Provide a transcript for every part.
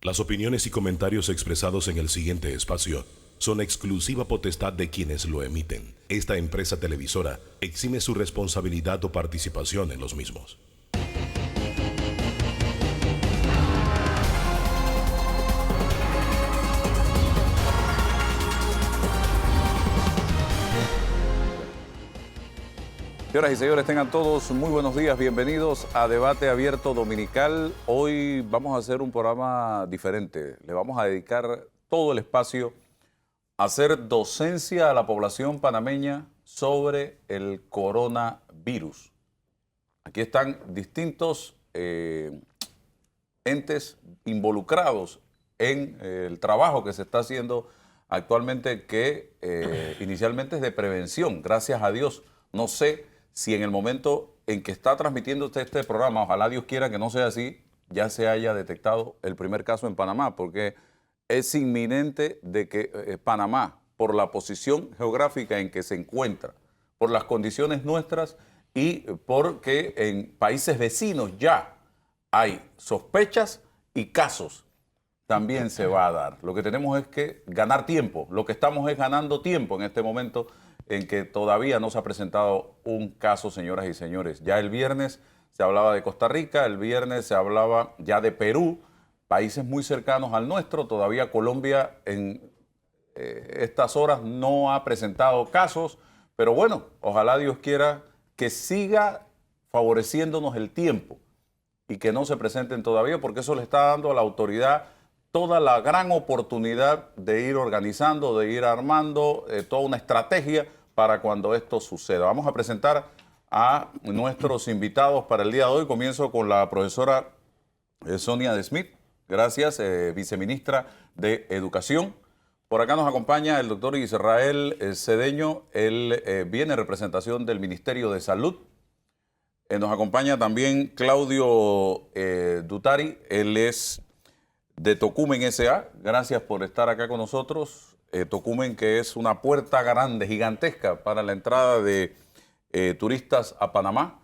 Las opiniones y comentarios expresados en el siguiente espacio son exclusiva potestad de quienes lo emiten. Esta empresa televisora exime su responsabilidad o participación en los mismos. Señoras y señores, tengan todos muy buenos días, bienvenidos a Debate Abierto Dominical. Hoy vamos a hacer un programa diferente, le vamos a dedicar todo el espacio a hacer docencia a la población panameña sobre el coronavirus. Aquí están distintos entes involucrados en el trabajo que se está haciendo actualmente, que inicialmente es de prevención, gracias a Dios. No sé si en el momento en que está transmitiendo usted este programa, ojalá Dios quiera que no sea así, ya se haya detectado el primer caso en Panamá, porque es inminente de que Panamá, por la posición geográfica en que se encuentra, por las condiciones nuestras y porque en países vecinos ya hay sospechas y casos, también se va a dar. Lo que tenemos es que ganar tiempo, lo que estamos es ganando tiempo en este momento en que todavía no se ha presentado un caso, señoras y señores. Ya el viernes se hablaba de Costa Rica, el viernes se hablaba ya de Perú, países muy cercanos al nuestro. Todavía Colombia en estas horas no ha presentado casos, pero bueno, ojalá Dios quiera que siga favoreciéndonos el tiempo y que no se presenten todavía, porque eso le está dando a la autoridad toda la gran oportunidad de ir organizando, de ir armando toda una estrategia para cuando esto suceda. Vamos a presentar a nuestros invitados para el día de hoy. Comienzo con la profesora Sonia de Smith, gracias, viceministra de Educación. Por acá nos acompaña el doctor Israel Cedeño, él viene en representación del Ministerio de Salud. Nos acompaña también Claudio Dutari, él es de Tocumen S.A. Gracias por estar acá con nosotros. Tocumen, que es una puerta grande, gigantesca para la entrada de turistas a Panamá.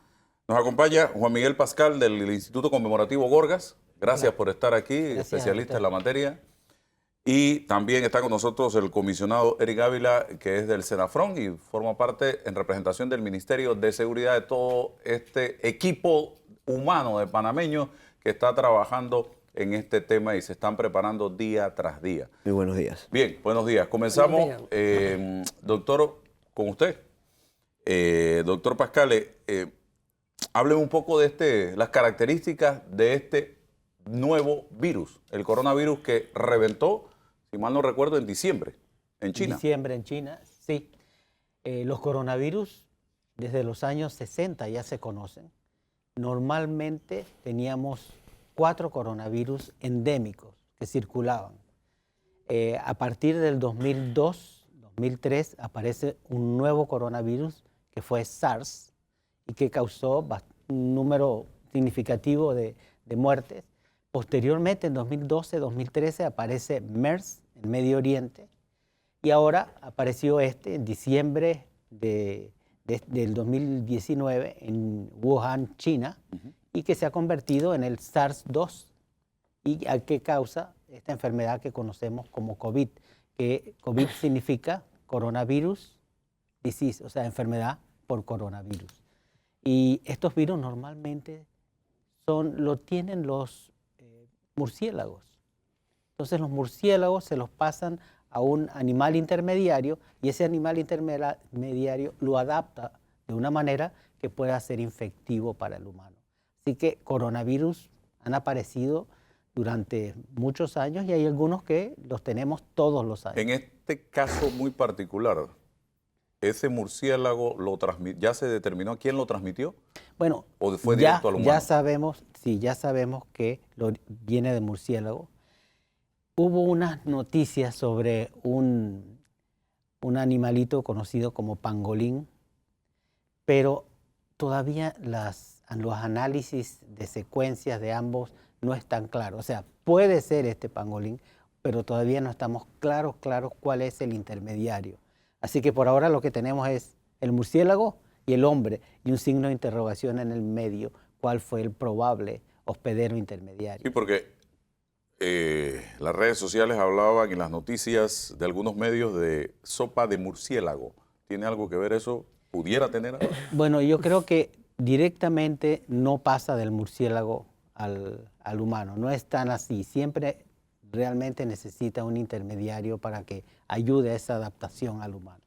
Nos acompaña Juan Miguel Pascal del Instituto Conmemorativo Gorgas. Gracias por estar aquí, especialista en la materia. Y también está con nosotros el comisionado Eric Ávila, que es del Senafrón y forma parte en representación del Ministerio de Seguridad, de todo este equipo humano de panameños que está trabajando en este tema y se están preparando día tras día. Muy buenos días. Bien, buenos días. Comenzamos, doctor, con usted. Doctor Pascal, hable un poco de las características de este nuevo virus, el coronavirus que reventó, si mal no recuerdo, en diciembre, en China. En diciembre en China, sí. Los coronavirus desde los años 60 ya se conocen. Normalmente teníamos 4 coronavirus endémicos que circulaban. A partir del 2002-2003 aparece un nuevo coronavirus que fue SARS y que causó un número significativo de muertes. Posteriormente, en 2012-2013, aparece MERS en Medio Oriente y ahora apareció en diciembre del 2019 en Wuhan, China, y que se ha convertido en el SARS-2 y que causa esta enfermedad que conocemos como COVID, que COVID significa coronavirus disease, o sea, enfermedad por coronavirus. Y estos virus normalmente lo tienen los murciélagos. Entonces los murciélagos se los pasan a un animal intermediario y ese animal intermediario lo adapta de una manera que pueda ser infectivo para el humano. Así que coronavirus han aparecido durante muchos años y hay algunos que los tenemos todos los años. En este caso muy particular, ¿ese murciélago ya se determinó quién lo transmitió? Bueno, ¿O fue directo al humano? ya sabemos que viene de murciélago. Hubo unas noticias sobre un animalito conocido como pangolín, pero todavía los análisis de secuencias de ambos no están claros. O sea, puede ser este pangolín, pero todavía no estamos claros cuál es el intermediario. Así que por ahora lo que tenemos es el murciélago y el hombre, y un signo de interrogación en el medio, cuál fue el probable hospedero intermediario. Sí, porque Las redes sociales hablaban y las noticias de algunos medios de sopa de murciélago. ¿Tiene algo que ver eso? ¿Pudiera tener algo? Bueno, yo creo que directamente no pasa del murciélago al humano, no es tan así. Siempre realmente necesita un intermediario para que ayude a esa adaptación al humano.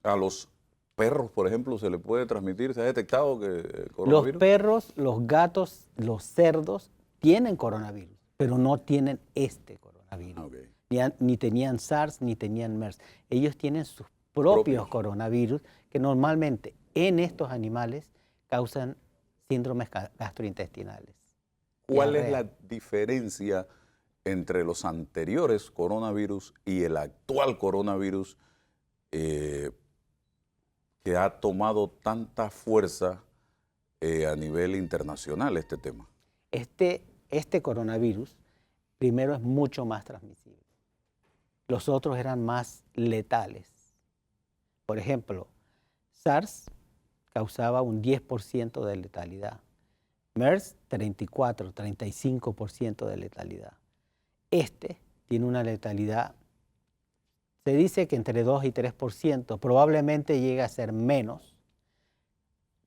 A los perros, por ejemplo, ¿se le puede transmitir? ¿Se ha detectado que el Los coronavirus? perros, los gatos, los cerdos tienen coronavirus, pero no tienen este coronavirus. Ok. Ni tenían SARS, ni tenían MERS. Ellos tienen sus propios coronavirus que normalmente en estos animales causan síndromes gastrointestinales. ¿Cuál es Diarrea. la diferencia entre los anteriores coronavirus y el actual coronavirus que ha tomado tanta fuerza a nivel internacional este tema? Este coronavirus, primero, es mucho más transmisible. Los otros eran más letales. Por ejemplo, SARS causaba un 10% de letalidad. MERS, 34, 35% de letalidad. Este tiene una letalidad, se dice que entre 2 y 3%, probablemente llega a ser menos,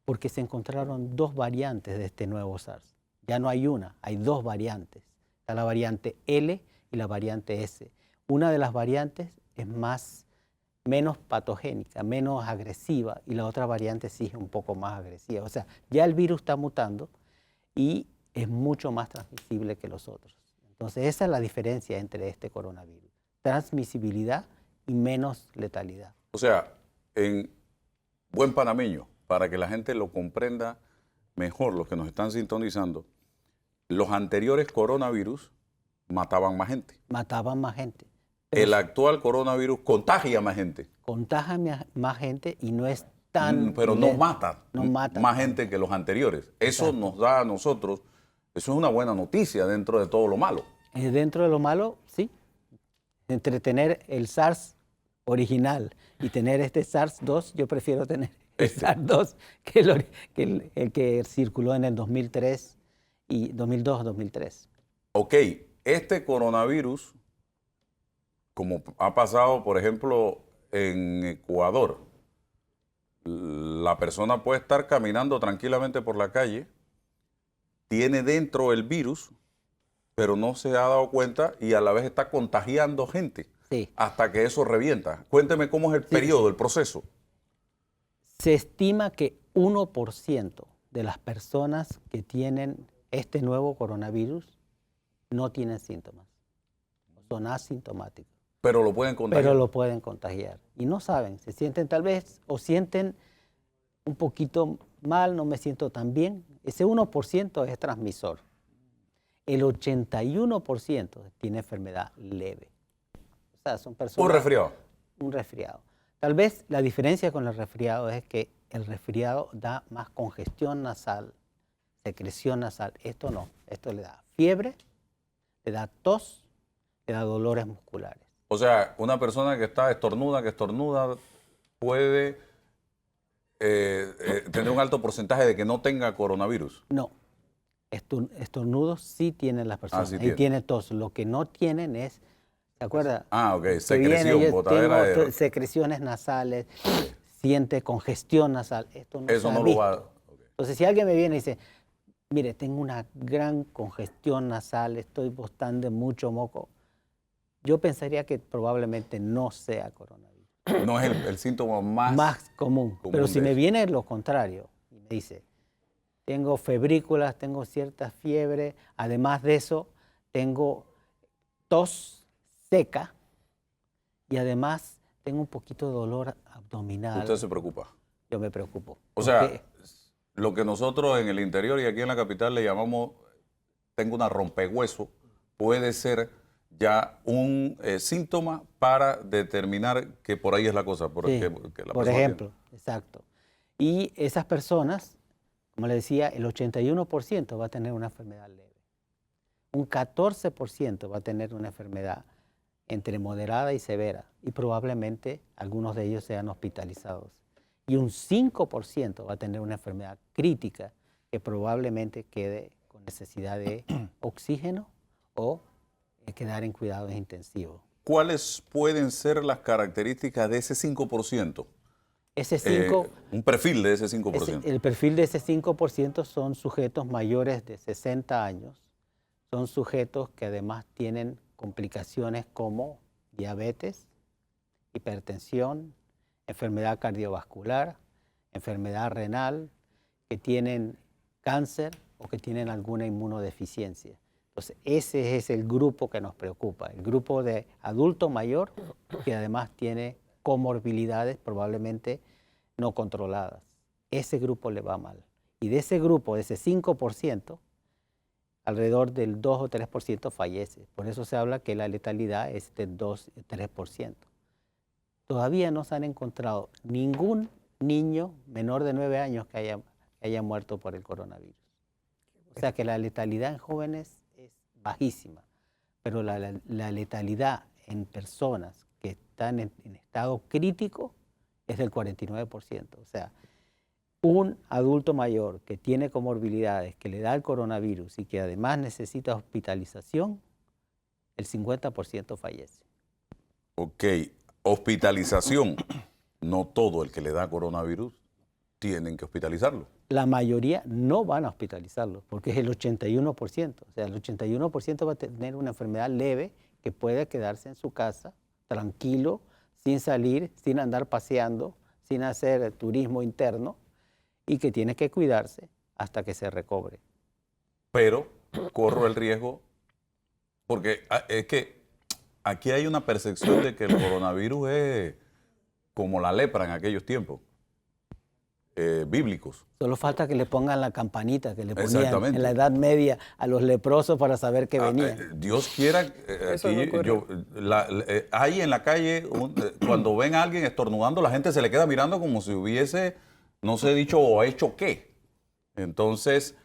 porque se encontraron dos variantes de este nuevo SARS. Ya no hay una, hay dos variantes. Está la variante L y la variante S. Una de las variantes es menos patogénica, menos agresiva, y la otra variante sí es un poco más agresiva. O sea, ya el virus está mutando y es mucho más transmisible que los otros. Entonces, esa es la diferencia entre este coronavirus. Transmisibilidad y menos letalidad. O sea, en buen panameño, para que la gente lo comprenda mejor, los que nos están sintonizando, los anteriores coronavirus mataban más gente. Mataban más gente. El actual coronavirus contagia más gente. Contagia más gente y no es tan... Pero no mata, no mata más tanto. gente que los anteriores. Eso Exacto. nos da a nosotros, eso es una buena noticia dentro de todo lo malo. Dentro de lo malo, sí. Entre tener el SARS original y tener este SARS-2, yo prefiero tener el SARS-2 que el que circuló en el 2003 y 2002-2003. Ok, este coronavirus, como ha pasado, por ejemplo, en Ecuador, la persona puede estar caminando tranquilamente por la calle, tiene dentro el virus, pero no se ha dado cuenta y a la vez está contagiando gente Sí. hasta que eso revienta. Cuénteme cómo es el periodo, el proceso. Se estima que 1% de las personas que tienen este nuevo coronavirus no tienen síntomas. Son asintomáticos. Pero lo pueden contagiar. Pero lo pueden contagiar. Y no saben, se sienten tal vez o sienten un poquito mal, no me siento tan bien. Ese 1% es transmisor. El 81% tiene enfermedad leve. O sea, son personas... Un resfriado. Un resfriado. Tal vez la diferencia con el resfriado es que el resfriado da más congestión nasal, secreción nasal. Esto no. Esto le da fiebre, le da tos, le da dolores musculares. O sea, una persona que está estornuda, puede tener un alto porcentaje de que no tenga coronavirus. No. Estornudos sí tienen las personas. sí y tiene tos. Lo que no tienen es, ¿se acuerda? Ah, ok, Que secreción, viene, yo botadera tengo de... secreciones nasales, siente congestión nasal. Esto no Eso se ha no lo visto. va... Okay. Entonces, si alguien me viene y dice, mire, tengo una gran congestión nasal, estoy bostando mucho moco, yo pensaría que probablemente no sea coronavirus. No es el síntoma Más común. Pero si de me eso. viene lo contrario y me dice, tengo febrículas, tengo cierta fiebre, además de eso, tengo tos seca y además tengo un poquito de dolor abdominal. Usted se preocupa. Yo me preocupo. O sea, lo que nosotros en el interior y aquí en la capital le llamamos, tengo una rompehueso, puede ser ya un síntoma para determinar que por ahí es la cosa. Sí, que la por persona ejemplo, exacto. Y esas personas, como le decía, el 81% va a tener una enfermedad leve. Un 14% va a tener una enfermedad entre moderada y severa y probablemente algunos de ellos sean hospitalizados. Y un 5% va a tener una enfermedad crítica que probablemente quede con necesidad de oxígeno o quedar en cuidados intensivos. ¿Cuáles pueden ser las características de ese 5%? Ese 5, Un perfil de ese 5%. el perfil de ese 5% son sujetos mayores de 60 años, son sujetos que además tienen complicaciones como diabetes, hipertensión, enfermedad cardiovascular, enfermedad renal, que tienen cáncer o que tienen alguna inmunodeficiencia. Entonces, ese es el grupo que nos preocupa, el grupo de adulto mayor que además tiene comorbilidades probablemente no controladas. Ese grupo le va mal. Y de ese grupo, de ese 5%, alrededor del 2 o 3% fallece. Por eso se habla que la letalidad es del 2 o 3%. Todavía no se han encontrado ningún niño menor de 9 años que haya muerto por el coronavirus. O sea que la letalidad en jóvenes es bajísima, pero la letalidad en personas que están en estado crítico es del 49%. O sea, un adulto mayor que tiene comorbilidades, que le da el coronavirus y que además necesita hospitalización, el 50% fallece. Ok, hospitalización. No todo el que le da coronavirus tienen que hospitalizarlo. La mayoría no van a hospitalizarlo, porque es el 81%. O sea, el 81% va a tener una enfermedad leve que puede quedarse en su casa, tranquilo, sin salir, sin andar paseando, sin hacer turismo interno, y que tiene que cuidarse hasta que se recobre. Pero corro el riesgo, porque es que aquí hay una percepción de que el coronavirus es como la lepra en aquellos tiempos bíblicos. Solo falta que le pongan la campanita que le ponían Exactamente. en la Edad Media a los leprosos para saber que venían. Dios quiera, Eso aquí, no ocurre. hay en la calle, cuando ven a alguien estornudando, la gente se le queda mirando como si hubiese, no sé, dicho o hecho qué. Entonces,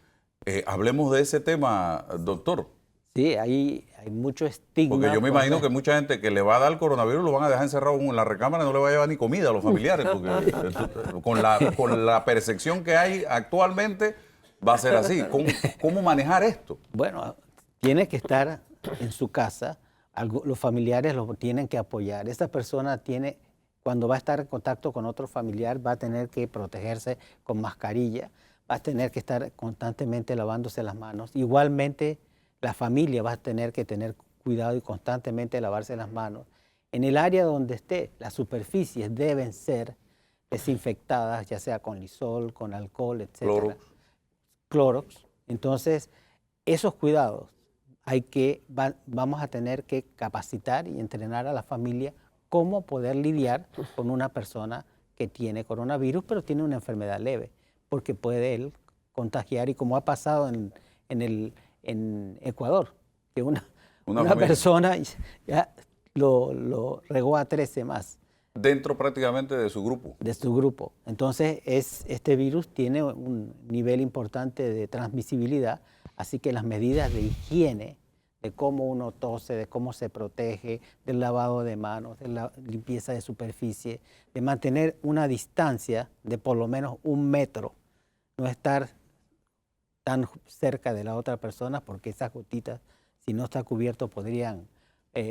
hablemos de ese tema, doctor. Sí, hay mucho estigma. Porque yo me imagino que mucha gente que le va a dar coronavirus lo van a dejar encerrado en la recámara y no le va a llevar ni comida a los familiares. Porque con la percepción que hay actualmente va a ser así. ¿Cómo manejar esto? Bueno, tiene que estar en su casa, los familiares lo tienen que apoyar. Esa persona tiene, cuando va a estar en contacto con otro familiar, va a tener que protegerse con mascarilla, va a tener que estar constantemente lavándose las manos. Igualmente, la familia va a tener que tener cuidado y constantemente lavarse las manos. En el área donde esté, las superficies deben ser desinfectadas, ya sea con Lysol, con alcohol, etc. Clorox. Clorox. Entonces, esos cuidados vamos a tener que capacitar y entrenar a la familia cómo poder lidiar con una persona que tiene coronavirus, pero tiene una enfermedad leve, porque puede él contagiar, y como ha pasado en Ecuador, que una persona ya lo regó a 13 más. Dentro prácticamente de su grupo. De su grupo. Entonces, este virus tiene un nivel importante de transmisibilidad, así que las medidas de higiene, de cómo uno tose, de cómo se protege, del lavado de manos, de la limpieza de superficie, de mantener una distancia de por lo menos 1 metro, no estar tan cerca de la otra persona, porque esas gotitas, si no está cubierto, podrían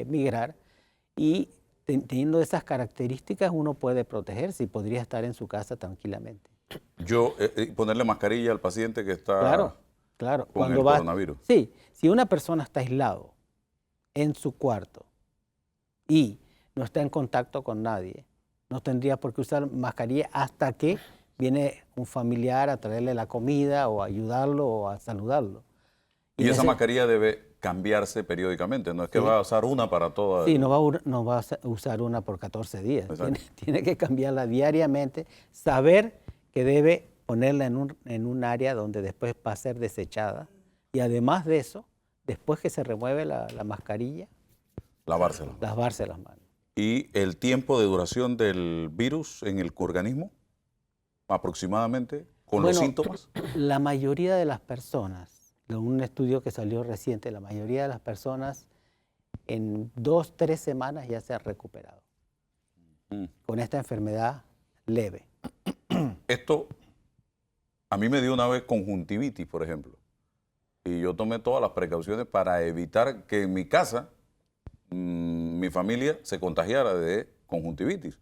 migrar. Y teniendo esas características, uno puede protegerse y podría estar en su casa tranquilamente. Ponerle mascarilla al paciente que está Claro. con el coronavirus. Sí, si una persona está aislado en su cuarto y no está en contacto con nadie, no tendría por qué usar mascarilla hasta que viene un familiar a traerle la comida o a ayudarlo o a saludarlo. Y esa mascarilla debe cambiarse periódicamente, no es que va a usar una para toda. Sí, no va a usar una por 14 días. Tiene que cambiarla diariamente, saber que debe ponerla en un área donde después va a ser desechada. Y además de eso, después que se remueve la mascarilla, lavarse las manos. ¿Y el tiempo de duración del virus en el organismo? Aproximadamente, con los síntomas. La mayoría de las personas, en un estudio que salió reciente, la mayoría de las personas en 2 o 3 semanas ya se han recuperado con esta enfermedad leve. Esto a mí me dio una vez conjuntivitis, por ejemplo, y yo tomé todas las precauciones para evitar que en mi casa mi familia se contagiara de conjuntivitis.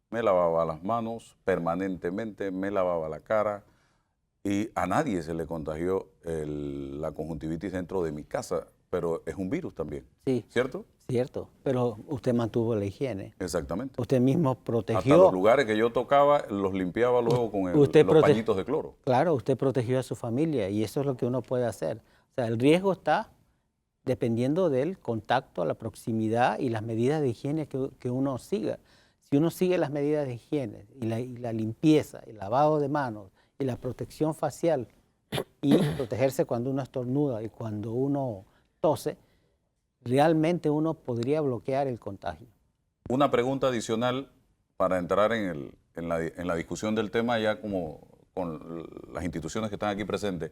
Me lavaba las manos permanentemente, me lavaba la cara y a nadie se le contagió la conjuntivitis dentro de mi casa, pero es un virus también, Sí, ¿cierto? cierto, pero usted mantuvo la higiene. Exactamente. Usted mismo Hasta protegió. los lugares que yo tocaba los limpiaba luego con los pañitos de cloro. Claro, usted protegió a su familia y eso es lo que uno puede hacer. O sea, el riesgo está dependiendo del contacto, la proximidad y las medidas de higiene que uno siga. Si uno sigue las medidas de higiene y la limpieza, el lavado de manos y la protección facial y protegerse cuando uno estornuda y cuando uno tose, realmente uno podría bloquear el contagio. Una pregunta adicional para entrar en la discusión del tema ya como con las instituciones que están aquí presentes.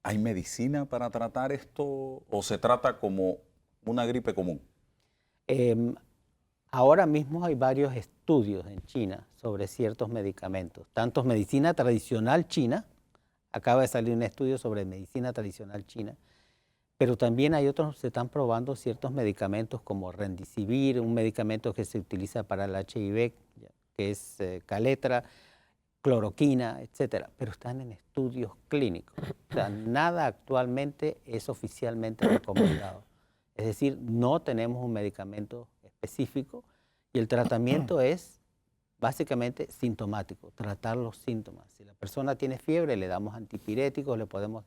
¿Hay medicina para tratar esto o se trata como una gripe común? Ahora mismo hay varios estudios en China sobre ciertos medicamentos, tanto medicina tradicional china, acaba de salir un estudio sobre medicina tradicional china, pero también hay otros, se están probando ciertos medicamentos como Remdesivir, un medicamento que se utiliza para el HIV, que es Kaletra, cloroquina, etcétera, pero están en estudios clínicos. O sea, nada actualmente es oficialmente recomendado. Es decir, no tenemos un medicamento específico y el tratamiento es básicamente sintomático, tratar los síntomas. Si la persona tiene fiebre, le damos antipiréticos, le podemos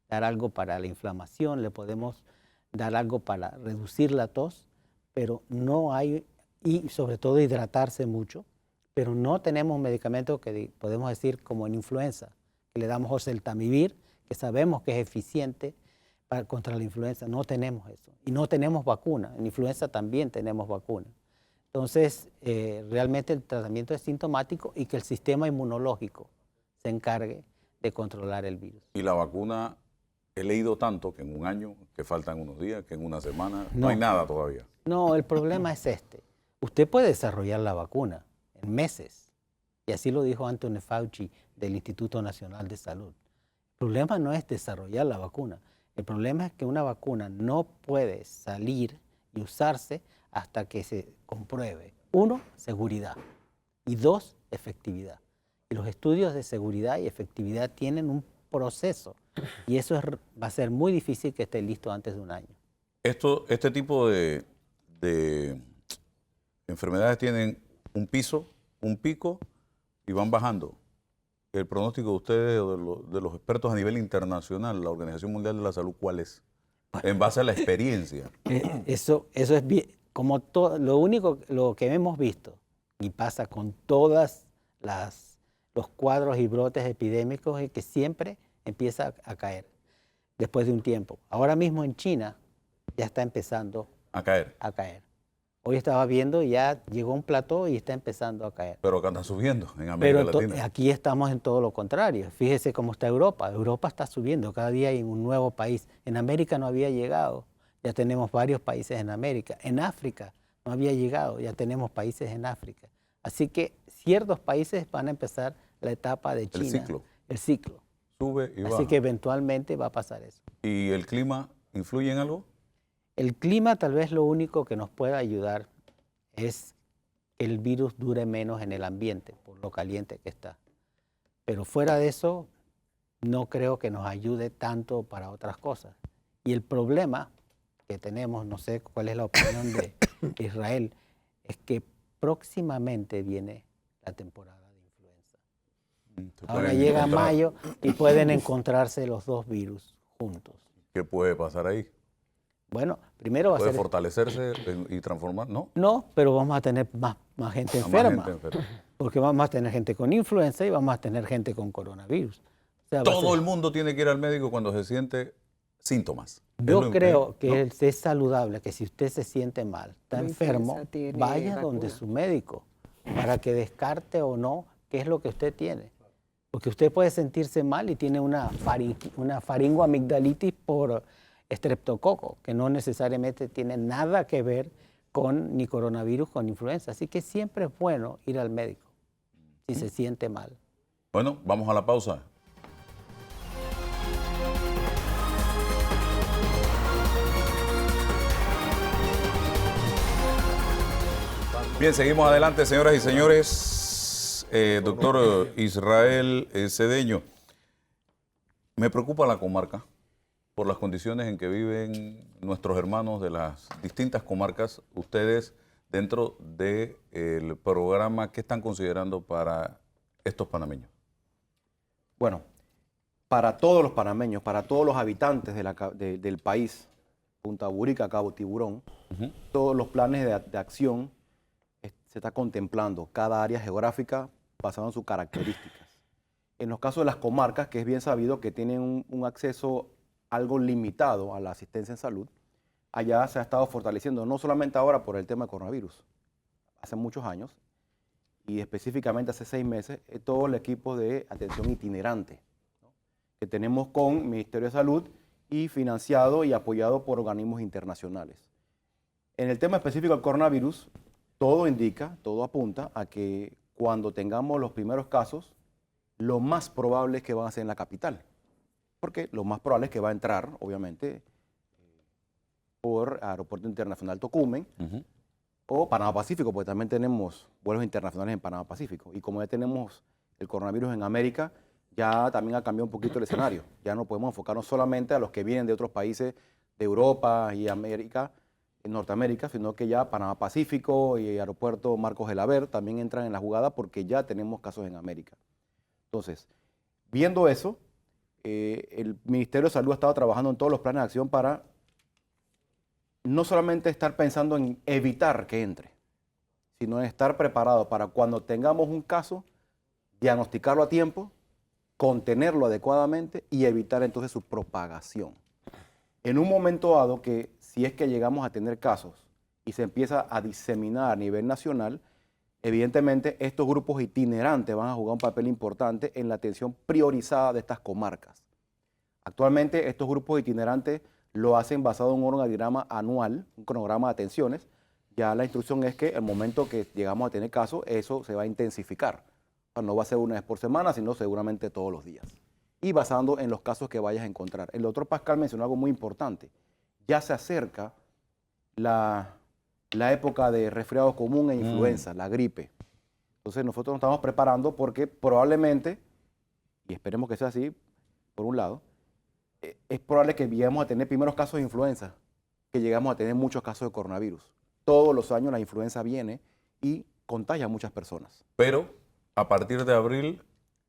dar algo para la inflamación, le podemos dar algo para reducir la tos, pero no hay, y sobre todo hidratarse mucho, pero no tenemos un medicamento que podemos decir como en influenza, que le damos oseltamivir, que sabemos que es eficiente contra la influenza. No tenemos eso. Y no tenemos vacuna. En influenza también tenemos vacuna. Entonces, realmente el tratamiento es sintomático y que el sistema inmunológico se encargue de controlar el virus. Y la vacuna, he leído tanto que en un año, que faltan unos días, que en una semana, no hay nada todavía. No, el problema es este. Usted puede desarrollar la vacuna en meses. Y así lo dijo Anthony Fauci del Instituto Nacional de Salud. El problema no es desarrollar la vacuna. El problema es que una vacuna no puede salir y usarse hasta que se compruebe, 1, seguridad y 2, efectividad. Y los estudios de seguridad y efectividad tienen un proceso y eso va a ser muy difícil que esté listo antes de un año. Este tipo de enfermedades tienen un piso, un pico y van bajando. El pronóstico de ustedes o de los expertos a nivel internacional, la Organización Mundial de la Salud, ¿cuál es? En base a la experiencia. Eso es bien, como todo, lo que hemos visto y pasa con todas los cuadros y brotes epidémicos es que siempre empieza a caer después de un tiempo. Ahora mismo en China ya está empezando a caer. Hoy estaba viendo y ya llegó un plató y está empezando a caer. Pero acá está subiendo en América Latina. Aquí estamos en todo lo contrario. Fíjese cómo está Europa. Europa está subiendo. Cada día hay un nuevo país. En América no había llegado. Ya tenemos varios países en América. En África no había llegado. Ya tenemos países en África. Así que ciertos países van a empezar la etapa de China. El ciclo. Sube y baja. Así que eventualmente va a pasar eso. ¿Y el clima influye en algo? El clima tal vez lo único que nos pueda ayudar es que el virus dure menos en el ambiente por lo caliente que está. Pero fuera de eso, no creo que nos ayude tanto para otras cosas. Y el problema que tenemos, no sé cuál es la opinión de Israel, es que próximamente viene la temporada de influenza. Ahora llega mayo y pueden encontrarse los dos virus juntos. ¿Qué puede pasar ahí? Bueno, primero va a ser... ¿Puede fortalecerse y transformar? No. No, pero vamos a tener más gente enferma. Porque vamos a tener gente con influenza y vamos a tener gente con coronavirus. O sea, todo el mundo tiene que ir al médico cuando se siente síntomas. Yo creo que es saludable que si usted se siente mal, está enfermo, vaya donde su médico para que descarte o no qué es lo que usted tiene. Porque usted puede sentirse mal y tiene una faringoamigdalitis por estreptococo, que no necesariamente tiene nada que ver con ni coronavirus con influenza. Así que siempre es bueno ir al médico si se siente mal. Bueno, vamos a la pausa. Bien, seguimos adelante, señoras y señores. Doctor Israel Cedeño, me preocupa la comarca por las condiciones en que viven nuestros hermanos de las distintas comarcas. Ustedes, dentro del programa, ¿qué están considerando para estos panameños? Bueno, para todos los panameños, para todos los habitantes del país, Punta Burica, Cabo Tiburón, todos los planes de acción se está contemplando cada área geográfica basado en sus características. En los casos de las comarcas, que es bien sabido que tienen un acceso algo limitado a la asistencia en salud, allá se ha estado fortaleciendo, no solamente ahora por el tema de coronavirus, hace muchos años, y específicamente hace 6 meses, todo el equipo de atención itinerante, ¿no?, que tenemos con el Ministerio de Salud y financiado y apoyado por organismos internacionales. En el tema específico del coronavirus, todo indica, todo apunta a que cuando tengamos los primeros casos, lo más probable es que van a ser en la capital, porque lo más probable es que va a entrar, obviamente, por Aeropuerto Internacional Tocumen, o Panamá Pacífico, porque también tenemos vuelos internacionales en Panamá Pacífico. Y como ya tenemos el coronavirus en América, ya también ha cambiado un poquito el escenario. Ya no podemos enfocarnos solamente a los que vienen de otros países de Europa y América, en Norteamérica, sino que ya Panamá Pacífico y Aeropuerto Marcos Gelaber también entran en la jugada porque ya tenemos casos en América. Entonces, viendo eso, el Ministerio de Salud ha estado trabajando en todos los planes de acción para no solamente estar pensando en evitar que entre, sino en estar preparado para cuando tengamos un caso, diagnosticarlo a tiempo, contenerlo adecuadamente y evitar entonces su propagación. En un momento dado que si es que llegamos a tener casos y se empieza a diseminar a nivel nacional, evidentemente estos grupos itinerantes van a jugar un papel importante en la atención priorizada de estas comarcas. Actualmente estos grupos itinerantes lo hacen basado en un organigrama anual, un cronograma de atenciones. Ya la instrucción es que el momento que llegamos a tener casos, eso se va a intensificar. O sea, no va a ser una vez por semana, sino seguramente todos los días. Y basando en los casos que vayas a encontrar. El doctor Pascal mencionó algo muy importante. Ya se acerca la época de resfriado común e influenza, la gripe. Entonces nosotros nos estamos preparando porque probablemente, y esperemos que sea así, por un lado, es probable que lleguemos a tener primeros casos de influenza, que llegamos a tener muchos casos de coronavirus. Todos los años la influenza viene y contagia a muchas personas. Pero a partir de abril,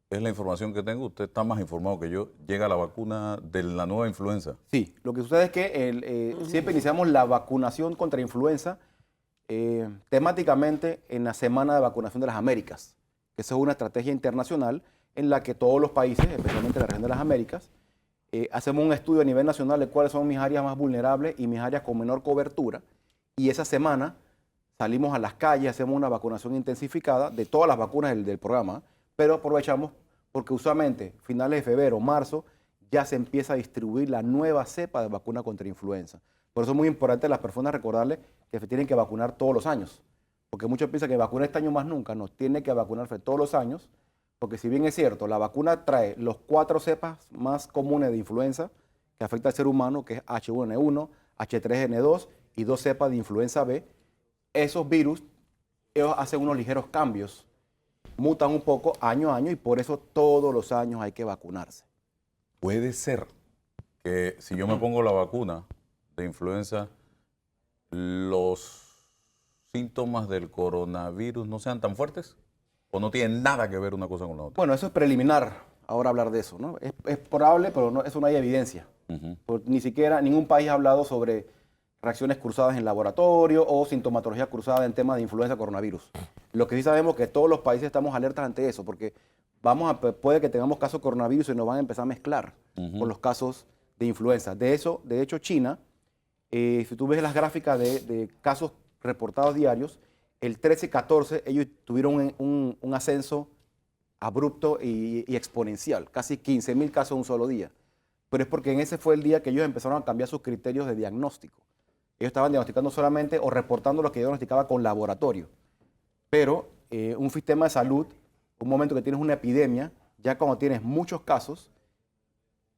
es la información que tengo, usted está más informado que yo, llega la vacuna de la nueva influenza. Sí, lo que sucede es que siempre iniciamos la vacunación contra influenza temáticamente en la Semana de Vacunación de las Américas, que esa es una estrategia internacional en la que todos los países, especialmente la región de las Américas, hacemos un estudio a nivel nacional de cuáles son mis áreas más vulnerables y mis áreas con menor cobertura, y esa semana salimos a las calles, hacemos una vacunación intensificada de todas las vacunas del programa, pero aprovechamos porque usualmente finales de febrero, marzo, ya se empieza a distribuir la nueva cepa de vacuna contra influenza. Por eso es muy importante a las personas recordarles que se tienen que vacunar todos los años, porque muchos piensan que vacunar este año más nunca, no, tiene que vacunarse todos los años, porque si bien es cierto, la vacuna trae los 4 cepas más comunes de influenza que afecta al ser humano, que es H1N1, H3N2 y 2 cepas de influenza B, esos virus, ellos hacen unos ligeros cambios, mutan un poco año a año y por eso todos los años hay que vacunarse. Puede ser que si yo me pongo la vacuna de influenza, los síntomas del coronavirus no sean tan fuertes o no tienen nada que ver una cosa con la otra. Bueno, eso es preliminar, ahora hablar de eso, ¿no? Es probable, pero no, eso no hay evidencia. Ni siquiera ningún país ha hablado sobre reacciones cruzadas en laboratorio o sintomatología cruzada en temas de influenza coronavirus. Lo que sí sabemos es que todos los países estamos alertas ante eso, porque puede que tengamos casos de coronavirus y nos van a empezar a mezclar con los casos de influenza. De hecho, China, si tú ves las gráficas de casos reportados diarios, el 13 y 14 ellos tuvieron un ascenso abrupto y exponencial, casi 15.000 casos en un solo día. Pero es porque en ese fue el día que ellos empezaron a cambiar sus criterios de diagnóstico. Ellos estaban diagnosticando solamente o reportando lo que diagnosticaba con laboratorio. Pero un sistema de salud, un momento que tienes una epidemia, ya cuando tienes muchos casos,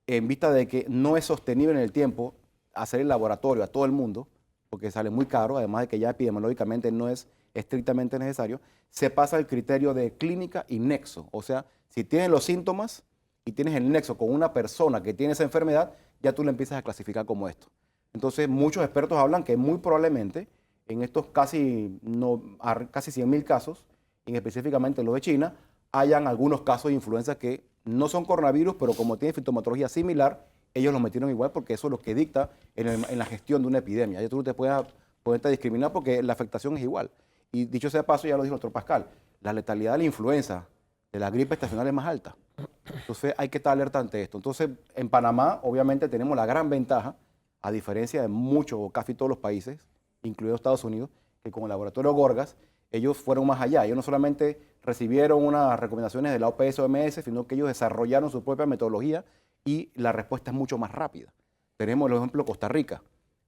en vista de que no es sostenible en el tiempo hacer el laboratorio a todo el mundo, porque sale muy caro, además de que ya epidemiológicamente no es estrictamente necesario, se pasa el criterio de clínica y nexo. O sea, si tienes los síntomas y tienes el nexo con una persona que tiene esa enfermedad, ya tú le empiezas a clasificar como esto. Entonces, muchos expertos hablan que muy probablemente en estos casi 100.000 casos, y específicamente los de China, hayan algunos casos de influenza que no son coronavirus, pero como tienen sintomatología similar, ellos los metieron igual porque eso es lo que dicta en la gestión de una epidemia. Ya tú no te puedes ponerte a discriminar porque la afectación es igual. Y dicho sea de paso, ya lo dijo el doctor Pascal, la letalidad de la influenza, de la gripe estacional es más alta. Entonces hay que estar alerta ante esto. Entonces en Panamá obviamente tenemos la gran ventaja, a diferencia de muchos o casi todos los países, incluidos Estados Unidos, que con el laboratorio Gorgas, ellos fueron más allá. Ellos no solamente recibieron unas recomendaciones de la OPS-OMS, sino que ellos desarrollaron su propia metodología y la respuesta es mucho más rápida. Tenemos el ejemplo de Costa Rica.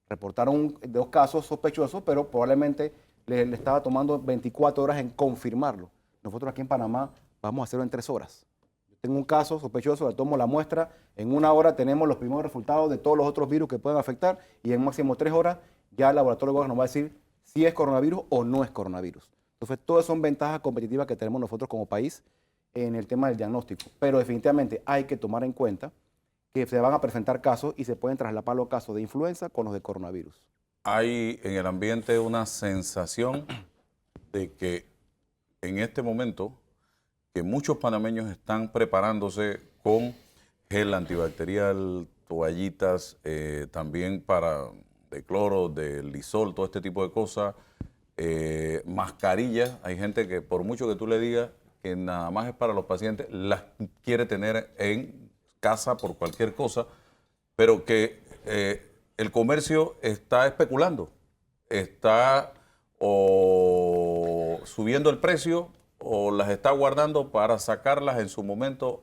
Reportaron 2 casos sospechosos, pero probablemente le estaba tomando 24 horas en confirmarlo. Nosotros aquí en Panamá vamos a hacerlo en 3 horas. Yo tengo un caso sospechoso, le tomo la muestra, en 1 hora tenemos los primeros resultados de todos los otros virus que pueden afectar y en máximo 3 horas ya el laboratorio Gorgas nos va a decir si es coronavirus o no es coronavirus. Entonces, todas son ventajas competitivas que tenemos nosotros como país en el tema del diagnóstico. Pero definitivamente hay que tomar en cuenta que se van a presentar casos y se pueden traslapar los casos de influenza con los de coronavirus. Hay en el ambiente una sensación de que en este momento que muchos panameños están preparándose con gel antibacterial, toallitas, también de cloro, de lisol, todo este tipo de cosas, mascarillas. Hay gente que por mucho que tú le digas que nada más es para los pacientes, las quiere tener en casa por cualquier cosa, pero que el comercio está especulando, está o subiendo el precio o las está guardando para sacarlas en su momento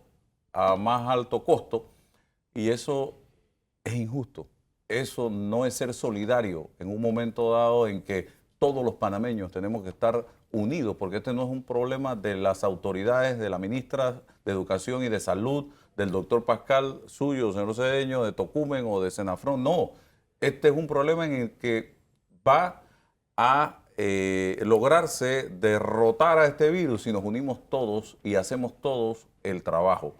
a más alto costo, y eso es injusto. Eso no es ser solidario en un momento dado en que todos los panameños tenemos que estar unidos, porque este no es un problema de las autoridades, de la ministra de Educación y de Salud, del doctor Pascal, suyo, señor Cedeño, de Tocumen o de Senafrón. No, este es un problema en el que va a lograrse derrotar a este virus si nos unimos todos y hacemos todos el trabajo.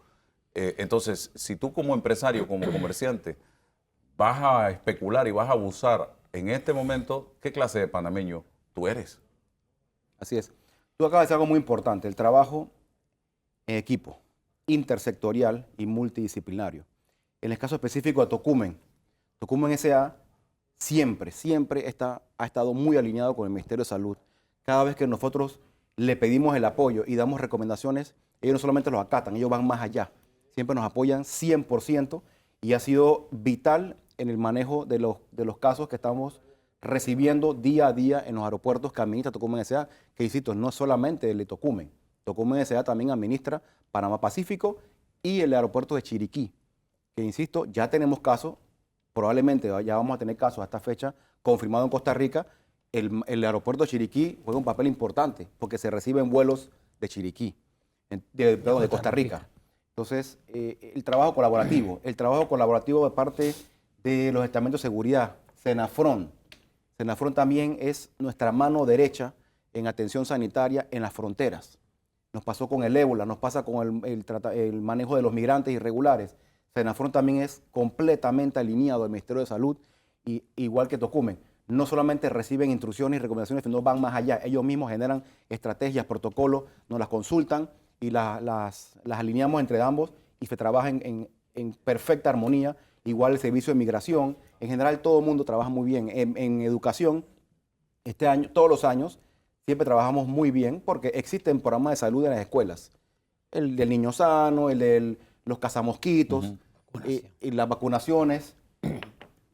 Entonces, si tú como empresario, como comerciante, vas a especular y vas a abusar en este momento, ¿qué clase de panameño tú eres? Así es. Tú acabas de decir algo muy importante, el trabajo en equipo, intersectorial y multidisciplinario. En el caso específico de Tocumen S.A. siempre ha estado muy alineado con el Ministerio de Salud. Cada vez que nosotros le pedimos el apoyo y damos recomendaciones, ellos no solamente los acatan, ellos van más allá. Siempre nos apoyan 100% y ha sido vital en el manejo de los casos que estamos recibiendo día a día en los aeropuertos que administra Tocumen S.A., que insisto, no es solamente el de Tocumen. Tocumen S.A. también administra Panamá Pacífico y el aeropuerto de Chiriquí, que insisto, ya tenemos casos, probablemente ya vamos a tener casos a esta fecha confirmado en Costa Rica. El aeropuerto de Chiriquí juega un papel importante porque se reciben vuelos de Chiriquí, de Costa Rica. Entonces, el trabajo colaborativo de parte de los estamentos de seguridad, Senafrón. Senafrón también es nuestra mano derecha en atención sanitaria en las fronteras. Nos pasó con el ébola, nos pasa con el manejo de los migrantes irregulares. Senafrón también es completamente alineado al Ministerio de Salud, y, igual que Tocumen. No solamente reciben instrucciones y recomendaciones, sino van más allá. Ellos mismos generan estrategias, protocolos, nos las consultan y las alineamos entre ambos y se trabaja en perfecta armonía. Igual el servicio de migración. En general todo el mundo trabaja muy bien. En educación, este año, todos los años, siempre trabajamos muy bien porque existen programas de salud en las escuelas. El del niño sano, el de los cazamosquitos y las vacunaciones.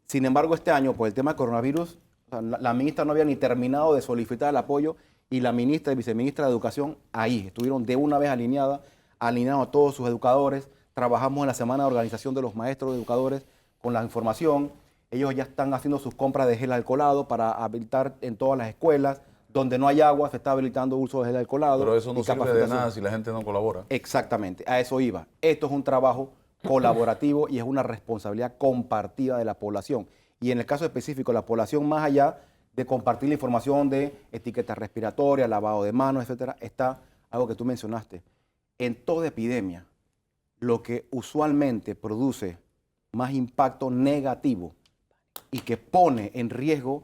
Sin embargo, este año, por el tema del coronavirus, la ministra no había ni terminado de solicitar el apoyo y la ministra y viceministra de Educación ahí. Estuvieron de una vez alineados a todos sus educadores. Trabajamos en la semana de organización de los maestros educadores con la información. Ellos ya están haciendo sus compras de gel alcoholado para habilitar en todas las escuelas. Donde no hay agua, se está habilitando uso de gel alcoholado. Pero eso no sirve de nada si la gente no colabora. Exactamente, a eso iba. Esto es un trabajo colaborativo y es una responsabilidad compartida de la población. Y en el caso específico, la población, más allá de compartir la información de etiquetas respiratorias, lavado de manos, etcétera, está algo que tú mencionaste. En toda epidemia, lo que usualmente produce más impacto negativo y que pone en riesgo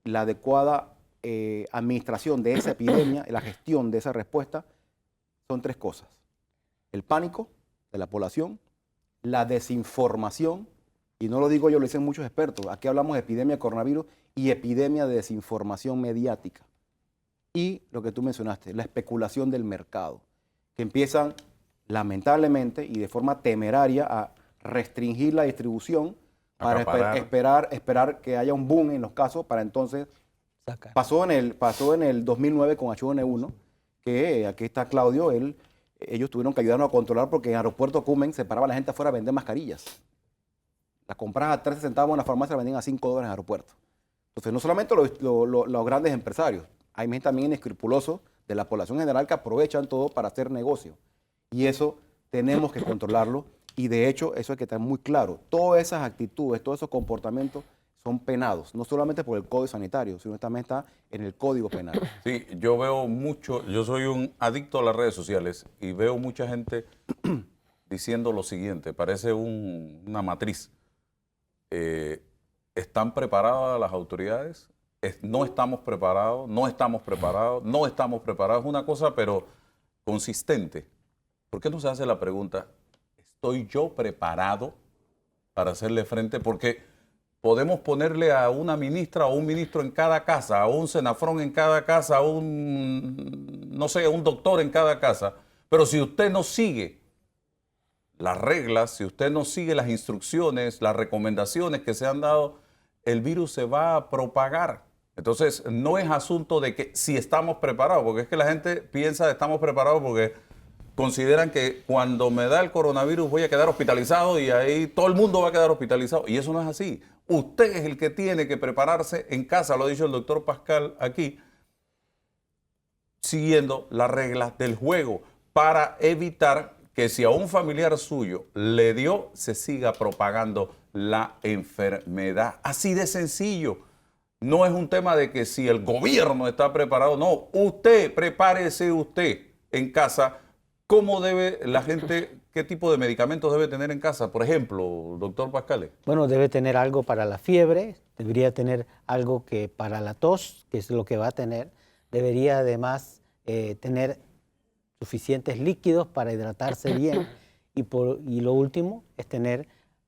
la adecuada administración de esa epidemia, la gestión de esa respuesta, son 3 cosas. El pánico de la población, la desinformación, y no lo digo yo, lo dicen muchos expertos, aquí hablamos de epidemia de coronavirus y epidemia de desinformación mediática. Y lo que tú mencionaste, la especulación del mercado, que empiezan lamentablemente y de forma temeraria a restringir la distribución para esperar que haya un boom en los casos para entonces... Pasó en el 2009 con H1N1, que aquí está Claudio, ellos tuvieron que ayudarnos a controlar porque en Aeropuerto Cumen se paraba la gente afuera a vender mascarillas. Las compras a 13 centavos en la farmacia, las vendían a $5 en el aeropuerto. Entonces, no solamente los grandes empresarios, hay gente también inescrupulosos de la población general que aprovechan todo para hacer negocio. Y eso tenemos que controlarlo. Y de hecho, eso hay que estar muy claro. Todas esas actitudes, todos esos comportamientos son penados, no solamente por el Código Sanitario, sino también está en el Código Penal. Sí, yo veo mucho, yo soy un adicto a las redes sociales y veo mucha gente diciendo lo siguiente, parece una matriz. ¿Están preparadas las autoridades? No estamos preparados, no estamos preparados, no estamos preparados. Es una cosa, pero consistente. ¿Por qué no se hace la pregunta, ¿estoy yo preparado para hacerle frente? Porque podemos ponerle a una ministra o un ministro en cada casa, a un senafrón en cada casa, a un doctor en cada casa. Pero si usted no sigue las reglas, si usted no sigue las instrucciones, las recomendaciones que se han dado, el virus se va a propagar. Entonces, no es asunto de que si estamos preparados, porque es que la gente piensa que estamos preparados porque consideran que cuando me da el coronavirus voy a quedar hospitalizado y ahí todo el mundo va a quedar hospitalizado. Y eso no es así. Usted es el que tiene que prepararse en casa, lo ha dicho el doctor Pascal aquí, siguiendo las reglas del juego para evitar que si a un familiar suyo le dio, se siga propagando la enfermedad. Así de sencillo. No es un tema de que si el gobierno está preparado, no. Usted, prepárese usted en casa. ¿Cómo debe la gente, qué tipo de medicamentos debe tener en casa? Por ejemplo, doctor Pascal. Bueno, debe tener algo para la fiebre, debería tener algo que para la tos, que es lo que va a tener. Debería además tener suficientes líquidos para hidratarse bien. Y lo último es tener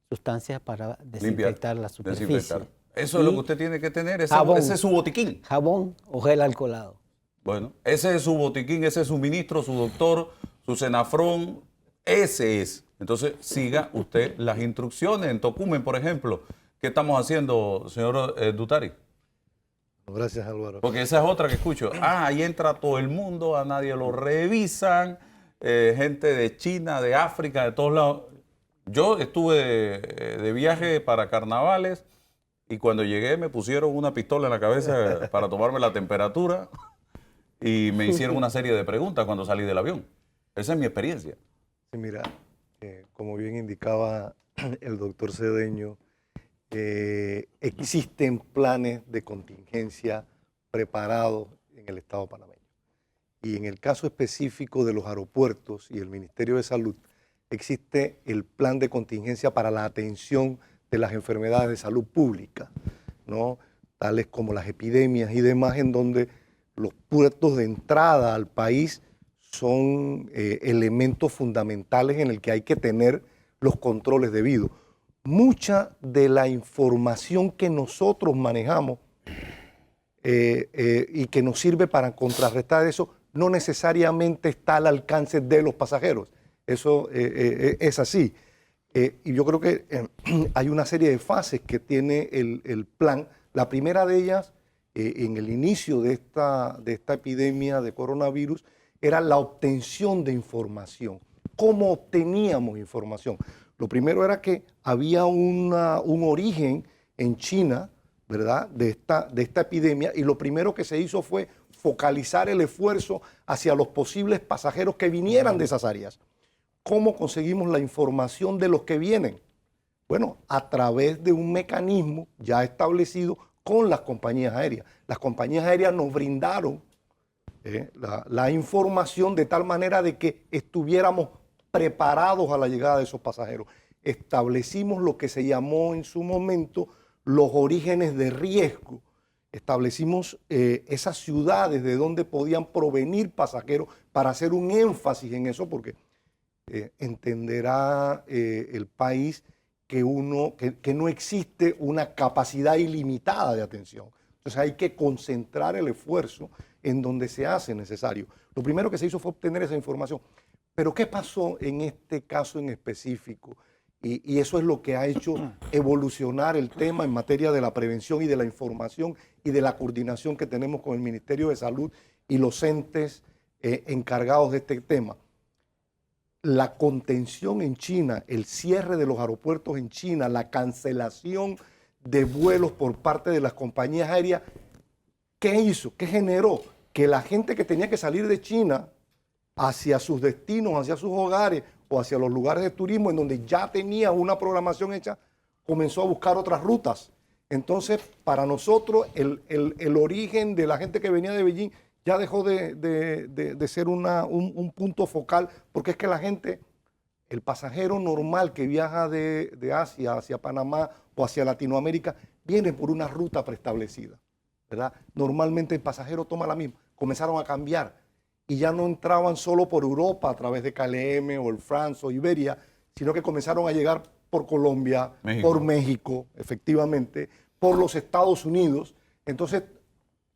sustancias para desinfectar la superficie. Desinfectar. Eso es lo que usted tiene que tener, ese es su botiquín. Jabón o gel alcoholado. Bueno, ese es su botiquín, ese es su ministro, su doctor, su senafrón, ese es. Entonces, siga usted las instrucciones. En Tocumen, por ejemplo, ¿qué estamos haciendo, señor Dutari? Gracias, Álvaro. Porque esa es otra que escucho. Ahí entra todo el mundo, a nadie lo revisan, gente de China, de África, de todos lados. Yo estuve de viaje para carnavales y cuando llegué me pusieron una pistola en la cabeza para tomarme la temperatura y me hicieron una serie de preguntas cuando salí del avión. Esa es mi experiencia. Sí, mira, como bien indicaba el doctor Cedeño, existen planes de contingencia preparados en el Estado panameño. Y en el caso específico de los aeropuertos y el Ministerio de Salud, existe el plan de contingencia para la atención de las enfermedades de salud pública, ¿no? Tales como las epidemias y demás, en donde los puertos de entrada al país son elementos fundamentales en el que hay que tener los controles debidos. Mucha de la información que nosotros manejamos y que nos sirve para contrarrestar eso no necesariamente está al alcance de los pasajeros. Eso es así. Y yo creo que hay una serie de fases que tiene el plan. La primera de ellas, en el inicio de esta epidemia de coronavirus, era la obtención de información. ¿Cómo obteníamos información? Lo primero era que había un origen en China, ¿verdad?, de esta epidemia, y lo primero que se hizo fue focalizar el esfuerzo hacia los posibles pasajeros que vinieran de esas áreas. ¿Cómo conseguimos la información de los que vienen? Bueno, a través de un mecanismo ya establecido con las compañías aéreas. Las compañías aéreas nos brindaron la información de tal manera de que estuviéramos preparados a la llegada de esos pasajeros. Establecimos lo que se llamó en su momento los orígenes de riesgo. Establecimos esas ciudades de donde podían provenir pasajeros para hacer un énfasis en eso, porque entenderá el país que no existe una capacidad ilimitada de atención. Entonces hay que concentrar el esfuerzo en donde se hace necesario. Lo primero que se hizo fue obtener esa información. Pero ¿qué pasó en este caso en específico? Y eso es lo que ha hecho evolucionar el tema en materia de la prevención y de la información y de la coordinación que tenemos con el Ministerio de Salud y los entes encargados de este tema. La contención en China, el cierre de los aeropuertos en China, la cancelación de vuelos por parte de las compañías aéreas, ¿qué hizo? ¿Qué generó? Que la gente que tenía que salir de China hacia sus destinos, hacia sus hogares o hacia los lugares de turismo en donde ya tenía una programación hecha, comenzó a buscar otras rutas. Entonces, para nosotros, el origen de la gente que venía de Beijing ya dejó de ser un punto focal, porque es que la gente, el pasajero normal que viaja de Asia hacia Panamá o hacia Latinoamérica, viene por una ruta preestablecida, ¿verdad? Normalmente el pasajero toma la misma. Comenzaron a cambiar y ya no entraban solo por Europa a través de KLM o el France o Iberia, sino que comenzaron a llegar por Colombia, por México, efectivamente, por los Estados Unidos. Entonces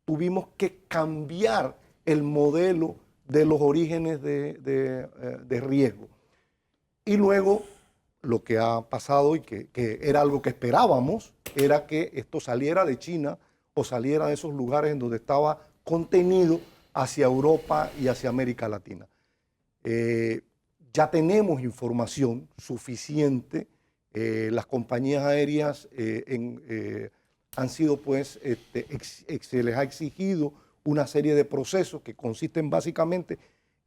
tuvimos que cambiar el modelo de los orígenes de riesgo. Y luego lo que ha pasado y que era algo que esperábamos, era que esto saliera de China o saliera de esos lugares en donde estaba contenido hacia Europa y hacia América Latina. Ya tenemos información suficiente. Las compañías aéreas han sido, pues, se les ha exigido una serie de procesos que consisten básicamente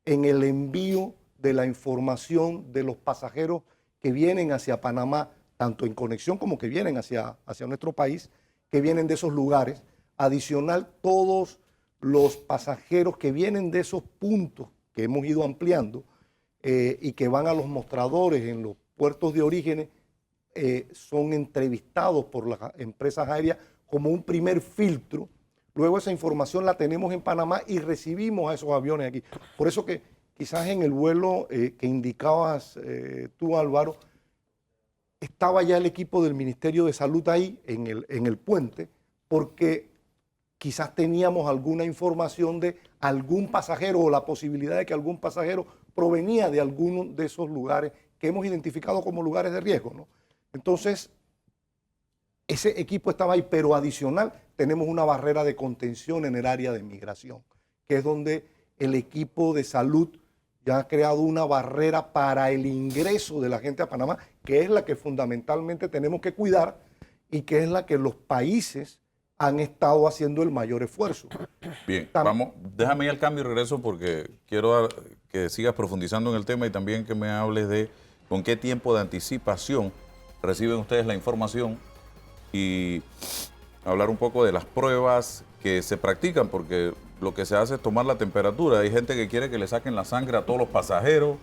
en el envío de la información de los pasajeros que vienen hacia Panamá, tanto en conexión como que vienen hacia nuestro país, que vienen de esos lugares. Adicional, todos los pasajeros que vienen de esos puntos que hemos ido ampliando y que van a los mostradores en los puertos de origen, son entrevistados por las empresas aéreas como un primer filtro. Luego esa información la tenemos en Panamá y recibimos a esos aviones aquí. Por eso que quizás en el vuelo que indicabas tú, Álvaro, estaba ya el equipo del Ministerio de Salud ahí en el puente, porque quizás teníamos alguna información de algún pasajero o la posibilidad de que algún pasajero provenía de alguno de esos lugares que hemos identificado como lugares de riesgo, ¿no? Entonces, ese equipo estaba ahí, pero adicional tenemos una barrera de contención en el área de migración, que es donde el equipo de salud ya ha creado una barrera para el ingreso de la gente a Panamá, que es la que fundamentalmente tenemos que cuidar y que es la que los países han estado haciendo el mayor esfuerzo. Bien, vamos, déjame ir al cambio y regreso porque quiero que sigas profundizando en el tema y también que me hables de con qué tiempo de anticipación reciben ustedes la información y hablar un poco de las pruebas que se practican, porque lo que se hace es tomar la temperatura. Hay gente que quiere que le saquen la sangre a todos los pasajeros,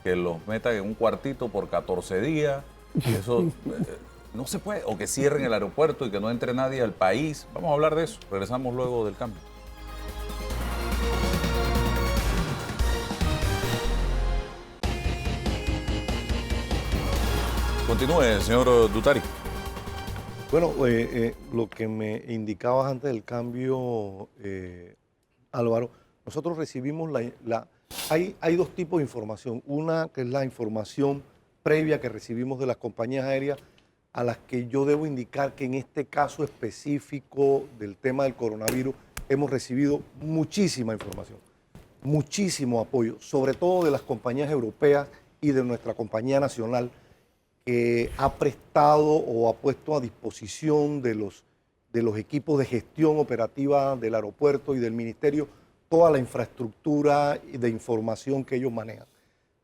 que los metan en un cuartito por 14 días. Eso no se puede. O que cierren el aeropuerto y que no entre nadie al país. Vamos a hablar de eso. Regresamos luego del cambio. Continúe, señor Dutari. Bueno, lo que me indicabas antes del cambio, Álvaro, nosotros recibimos hay dos tipos de información. Una que es la información previa que recibimos de las compañías aéreas, a las que yo debo indicar que en este caso específico del tema del coronavirus hemos recibido muchísima información, muchísimo apoyo, sobre todo de las compañías europeas y de nuestra compañía nacional, que ha prestado o ha puesto a disposición de los equipos de gestión operativa del aeropuerto y del ministerio toda la infraestructura de información que ellos manejan.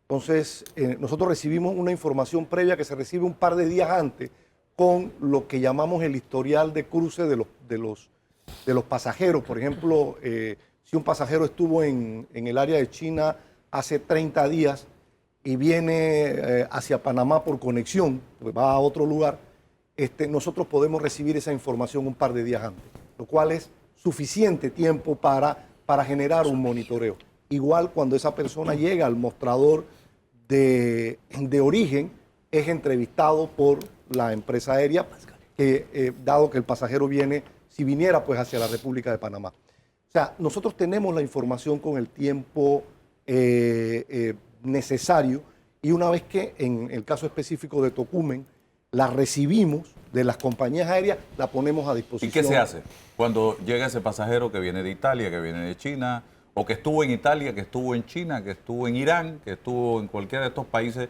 Entonces, nosotros recibimos una información previa que se recibe un par de días antes con lo que llamamos el historial de cruce de los pasajeros. Por ejemplo, si un pasajero estuvo en el área de China hace 30 días y viene hacia Panamá por conexión, pues va a otro lugar, nosotros podemos recibir esa información un par de días antes, lo cual es suficiente tiempo para generar un monitoreo. Igual cuando esa persona llega al mostrador de origen, es entrevistado por la empresa aérea, dado que el pasajero si viniera pues hacia la República de Panamá. O sea, nosotros tenemos la información con el tiempo necesario, y una vez que en el caso específico de Tocumen la recibimos de las compañías aéreas, la ponemos a disposición. ¿Y qué se hace cuando llega ese pasajero que viene de Italia, que viene de China, o que estuvo en Italia, que estuvo en China, que estuvo en Irán, que estuvo en cualquiera de estos países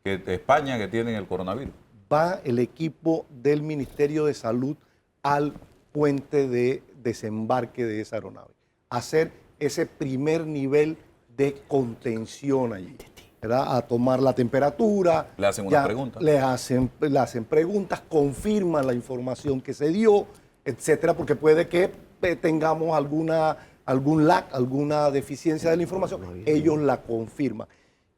de España que tienen el coronavirus? Va el equipo del Ministerio de Salud al puente de desembarque de esa aeronave, a hacer ese primer nivel de contención allí, ¿verdad? A tomar la temperatura. Le hacen unas preguntas. Le hacen preguntas, confirman la información que se dio, etcétera, porque puede que tengamos algún lag, alguna deficiencia de la información. Ellos la confirman.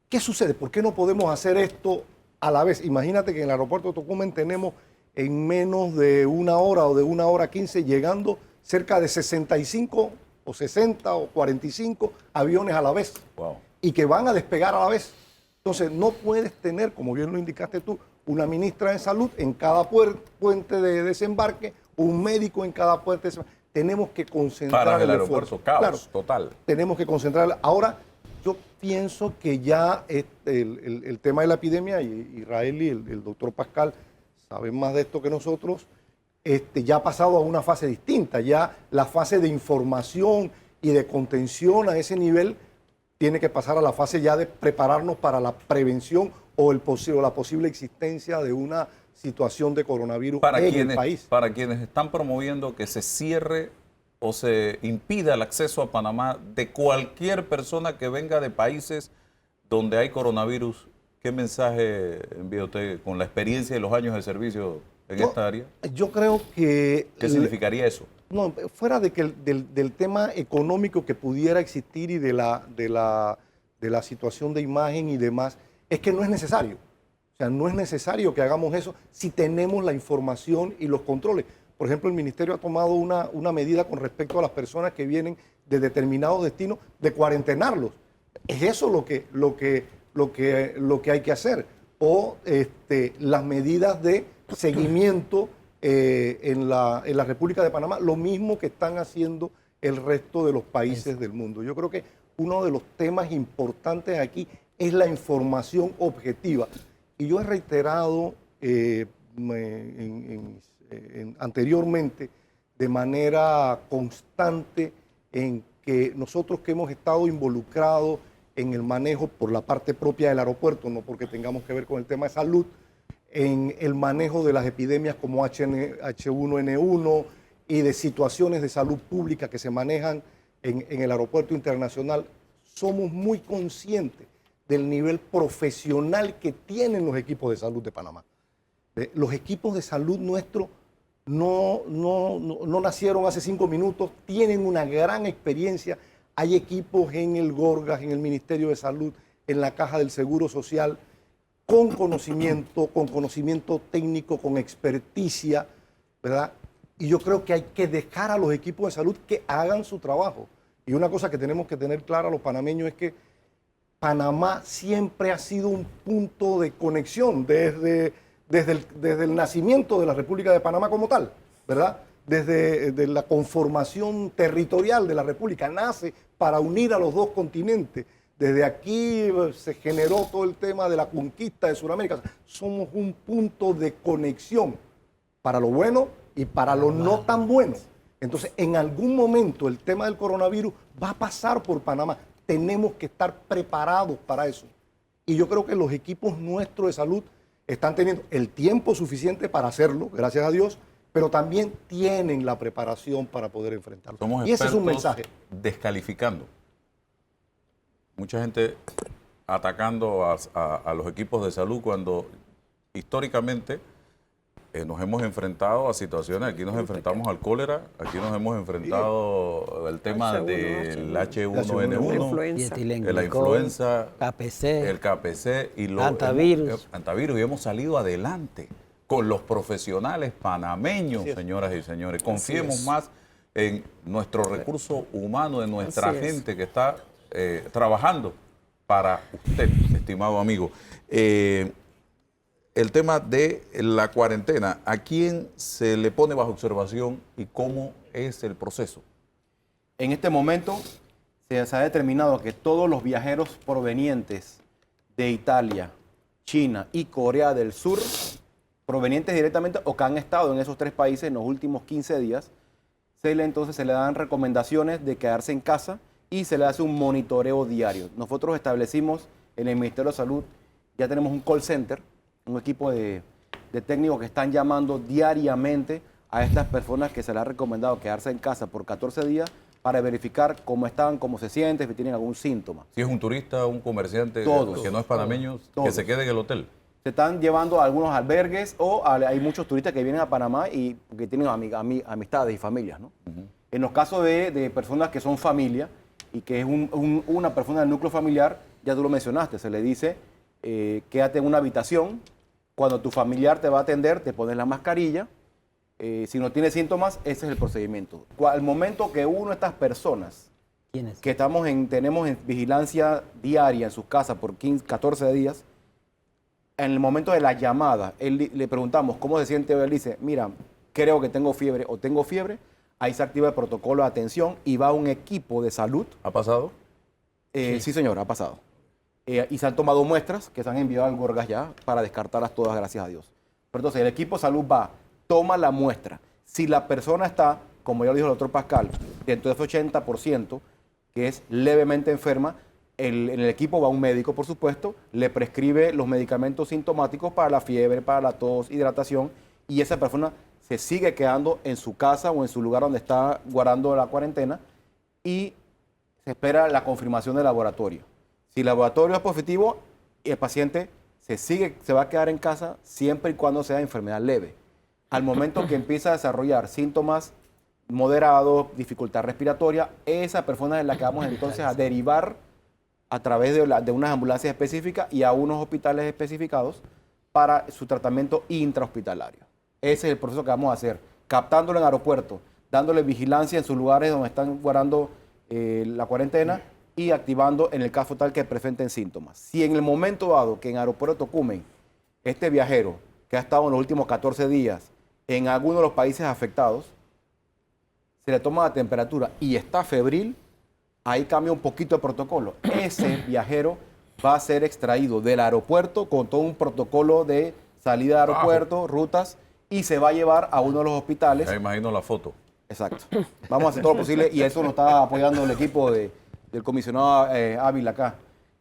¿Qué sucede? ¿Por qué no podemos hacer esto a la vez? Imagínate que en el aeropuerto de Tocumen tenemos en menos de una hora o de 1 hora 15 llegando cerca de 65 o 60 o 45 aviones a la vez. Wow. Y que van a despegar a la vez. Entonces no puedes tener, como bien lo indicaste tú, una ministra de salud en cada puente de desembarque, un médico en cada puente de desembarque. Tenemos que concentrar para el esfuerzo. aeropuerto, caos, claro, total. Tenemos que concentrar. Ahora, yo pienso que ya el tema de la epidemia, y Israel y el doctor Pascal saben más de esto que nosotros, ya ha pasado a una fase distinta. Ya la fase de información y de contención a ese nivel tiene que pasar a la fase ya de prepararnos para la prevención o la posible existencia de una situación de coronavirus en el país. Para quienes están promoviendo que se cierre o se impida el acceso a Panamá de cualquier persona que venga de países donde hay coronavirus, ¿qué mensaje envía usted con la experiencia y los años de servicio en esta área? Yo creo que... ¿Qué significaría eso? No, fuera de que del tema económico que pudiera existir y de la situación de imagen y demás, es que no es necesario. O sea, no es necesario que hagamos eso si tenemos la información y los controles. Por ejemplo, el Ministerio ha tomado una medida con respecto a las personas que vienen de determinados destinos de cuarentenarlos. Es eso lo que hay que hacer. O las medidas de seguimiento en la República de Panamá, lo mismo que están haciendo el resto de los países del mundo. Yo creo que uno de los temas importantes aquí es la información objetiva. Y yo he reiterado anteriormente de manera constante en que nosotros que hemos estado involucrados en el manejo por la parte propia del aeropuerto, no porque tengamos que ver con el tema de salud, en el manejo de las epidemias como H1N1 y de situaciones de salud pública que se manejan en el aeropuerto internacional, somos muy conscientes del nivel profesional que tienen los equipos de salud de Panamá. Los equipos de salud nuestros no nacieron hace 5 minutos, tienen una gran experiencia. Hay equipos en el Gorgas, en el Ministerio de Salud, en la Caja del Seguro Social, con conocimiento técnico, con experticia, ¿verdad? Y yo creo que hay que dejar a los equipos de salud que hagan su trabajo. Y una cosa que tenemos que tener clara los panameños es que Panamá siempre ha sido un punto de conexión desde el nacimiento de la República de Panamá como tal, ¿verdad? Desde la conformación territorial de la República, nace para unir a los dos continentes. Desde aquí se generó todo el tema de la conquista de Sudamérica. Somos un punto de conexión para lo bueno y para lo no tan bueno. Entonces, en algún momento el tema del coronavirus va a pasar por Panamá. Tenemos que estar preparados para eso. Y yo creo que los equipos nuestros de salud están teniendo el tiempo suficiente para hacerlo, gracias a Dios, pero también tienen la preparación para poder enfrentarlo. Somos y ese es un expertos mensaje. descalificando. Mucha gente atacando a los equipos de salud cuando históricamente nos hemos enfrentado a situaciones, aquí nos enfrentamos al cólera, aquí nos hemos enfrentado al tema del H1N1, la influenza, el KPC y antivirus, y hemos salido adelante con los profesionales panameños, señoras y señores. Confiemos más en nuestro recurso humano, en nuestra gente que está trabajando para usted, estimado amigo. El tema de la cuarentena, ¿a quién se le pone bajo observación y cómo es el proceso? En este momento se ha determinado que todos los viajeros provenientes de Italia, China y Corea del Sur, provenientes directamente o que han estado en esos 3 países en los últimos 15 días, entonces se le dan recomendaciones de quedarse en casa y se le hace un monitoreo diario. Nosotros establecimos en el Ministerio de Salud, ya tenemos un call center, un equipo de técnicos que están llamando diariamente a estas personas que se les ha recomendado quedarse en casa por 14 días para verificar cómo están, cómo se sienten, si tienen algún síntoma. Si es un turista, un comerciante que no es panameño, que se quede en el hotel. Se están llevando a algunos albergues o hay muchos turistas que vienen a Panamá y que tienen amistades y familias, ¿no? En los casos de personas que son familia y que es una persona del núcleo familiar, ya tú lo mencionaste, se le dice quédate en una habitación, cuando tu familiar te va a atender, te pones la mascarilla, si no tiene síntomas, ese es el procedimiento. Al momento que uno de estas personas que tenemos en vigilancia diaria en sus casas por 14 días, en el momento de la llamada, le preguntamos cómo se siente, él dice, mira, creo que tengo fiebre o tengo fiebre, ahí se activa el protocolo de atención y va un equipo de salud. ¿Ha pasado? Sí, señor, ha pasado. Y se han tomado muestras que se han enviado al Gorgas ya para descartarlas todas, gracias a Dios. Pero entonces el equipo de salud va, toma la muestra. Si la persona está, como ya lo dijo el doctor Pascal, dentro de ese 80%, que es levemente enferma, en el equipo va un médico, por supuesto, le prescribe los medicamentos sintomáticos para la fiebre, para la tos, hidratación, y esa persona se sigue quedando en su casa o en su lugar donde está guardando la cuarentena y se espera la confirmación del laboratorio. Si el laboratorio es positivo, el paciente se va a quedar en casa siempre y cuando sea enfermedad leve. Al momento que empieza a desarrollar síntomas moderados, dificultad respiratoria, esa persona es la que vamos entonces a derivar a través de unas ambulancias específicas y a unos hospitales especificados para su tratamiento intrahospitalario. Ese es el proceso que vamos a hacer, captándolo en aeropuerto, dándole vigilancia en sus lugares donde están guardando la cuarentena y activando en el caso tal que presenten síntomas. Si en el momento dado que en Aeropuerto Tocumen, este viajero que ha estado en los últimos 14 días en alguno de los países afectados, se le toma la temperatura y está febril, ahí cambia un poquito el protocolo. Ese viajero va a ser extraído del aeropuerto con todo un protocolo de salida de aeropuerto, rutas, y se va a llevar a uno de los hospitales. Ya imagino la foto. Exacto. Vamos a hacer todo lo posible y eso nos está apoyando el equipo del comisionado Ávila acá.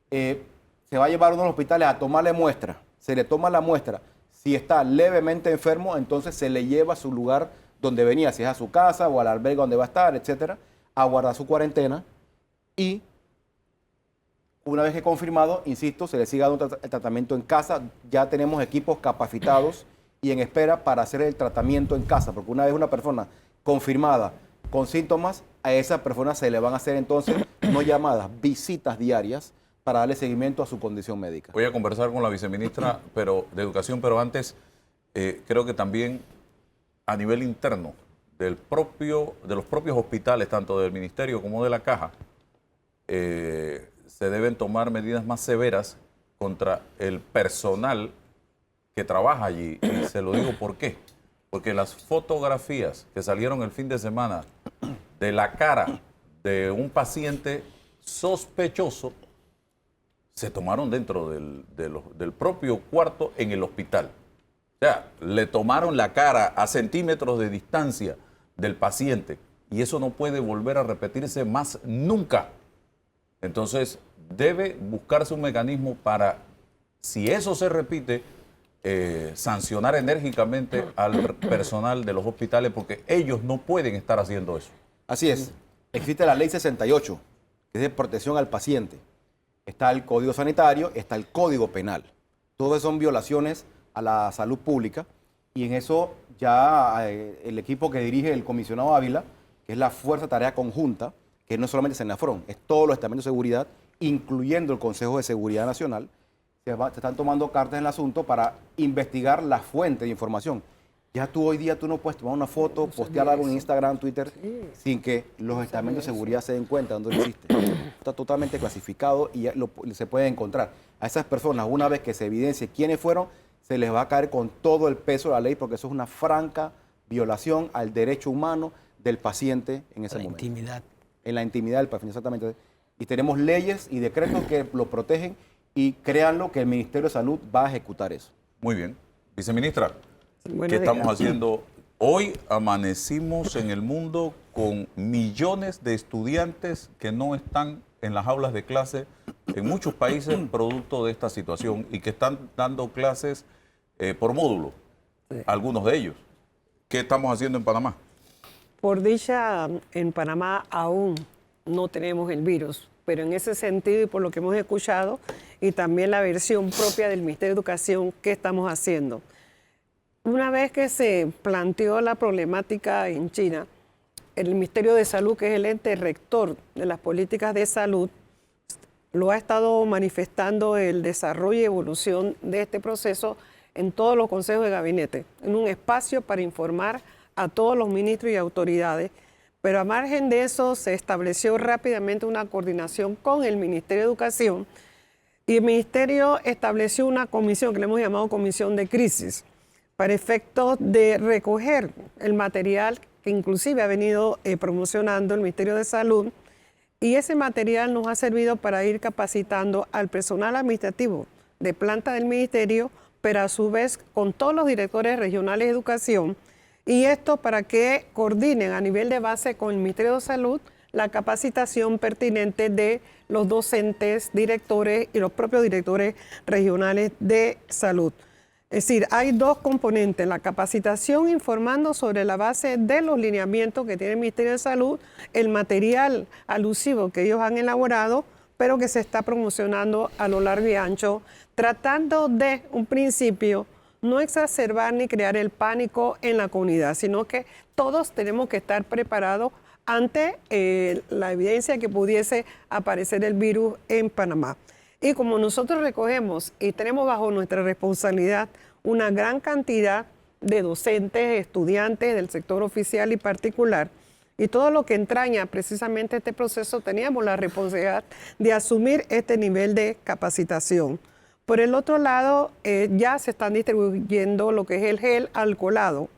Se va a llevar a uno de los hospitales a tomarle muestra. Se le toma la muestra. Si está levemente enfermo, entonces se le lleva a su lugar donde venía, si es a su casa o al albergue donde va a estar, etcétera, a guardar su cuarentena. Y una vez que confirmado, insisto, se le sigue dando el tratamiento en casa. Ya tenemos equipos capacitados y en espera para hacer el tratamiento en casa, porque una vez una persona confirmada con síntomas, a esa persona se le van a hacer entonces no llamadas, visitas diarias para darle seguimiento a su condición médica. Voy a conversar con la viceministra de Educación, pero antes creo que también a nivel interno de los propios hospitales, tanto del Ministerio como de la Caja, se deben tomar medidas más severas contra el personal que trabaja allí. Y se lo digo por qué. Porque las fotografías que salieron el fin de semana de la cara de un paciente sospechoso se tomaron dentro del propio cuarto en el hospital. O sea, le tomaron la cara a centímetros de distancia del paciente y eso no puede volver a repetirse más nunca. Entonces, debe buscarse un mecanismo para, si eso se repite, sancionar enérgicamente al personal de los hospitales porque ellos no pueden estar haciendo eso. Así es. Existe la ley 68, que es de protección al paciente. está el Código Sanitario, está el Código Penal. Todas son violaciones a la salud pública y en eso ya el equipo que dirige el comisionado Ávila, que es la Fuerza de Tarea Conjunta, que no es solamente Senafrón, es todos los estamentos de seguridad, incluyendo el Consejo de Seguridad Nacional, se están tomando cartas en el asunto para investigar la fuente de información. Ya hoy día tú no puedes tomar una foto, postear algo en Instagram, Twitter, sin que los estamentos de seguridad se den cuenta de dónde existe. Está totalmente clasificado y se puede encontrar. A esas personas, una vez que se evidencie quiénes fueron, se les va a caer con todo el peso de la ley, porque eso es una franca violación al derecho humano del paciente en ese momento. Intimidad. En la intimidad del paciente, exactamente. Y tenemos leyes y decretos que lo protegen y créanlo que el Ministerio de Salud va a ejecutar eso. Muy bien. Viceministra, Buenos ¿qué días. estamos haciendo? Hoy amanecimos en el mundo con millones de estudiantes que no están en las aulas de clase en muchos países producto de esta situación y que están dando clases por módulo, algunos de ellos. ¿Qué estamos haciendo en Panamá? Por dicha, en Panamá aún no tenemos el virus, pero en ese sentido y por lo que hemos escuchado y también la versión propia del Ministerio de Educación, ¿qué estamos haciendo? Una vez que se planteó la problemática en China, el Ministerio de Salud, que es el ente rector de las políticas de salud, lo ha estado manifestando el desarrollo y evolución de este proceso en todos los consejos de gabinete, en un espacio para informar a todos los ministros y autoridades. Pero a margen de eso se estableció rápidamente una coordinación con el Ministerio de Educación y el Ministerio estableció una comisión que le hemos llamado Comisión de Crisis para efectos de recoger el material que inclusive ha venido promocionando el Ministerio de Salud, y ese material nos ha servido para ir capacitando al personal administrativo de planta del Ministerio, pero a su vez con todos los directores regionales de educación, y esto para que coordinen a nivel de base con el Ministerio de Salud la capacitación pertinente de los docentes, directores y los propios directores regionales de salud. Es decir, hay dos componentes, la capacitación informando sobre la base de los lineamientos que tiene el Ministerio de Salud, el material alusivo que ellos han elaborado, pero que se está promocionando a lo largo y ancho, tratando de un principio no exacerbar ni crear el pánico en la comunidad, sino que todos tenemos que estar preparados ante la evidencia que pudiese aparecer el virus en Panamá. Y como nosotros recogemos y tenemos bajo nuestra responsabilidad una gran cantidad de docentes, estudiantes del sector oficial y particular, y todo lo que entraña precisamente este proceso, teníamos la responsabilidad de asumir este nivel de capacitación. Por el otro lado, ya se están distribuyendo lo que es el gel alcoholado,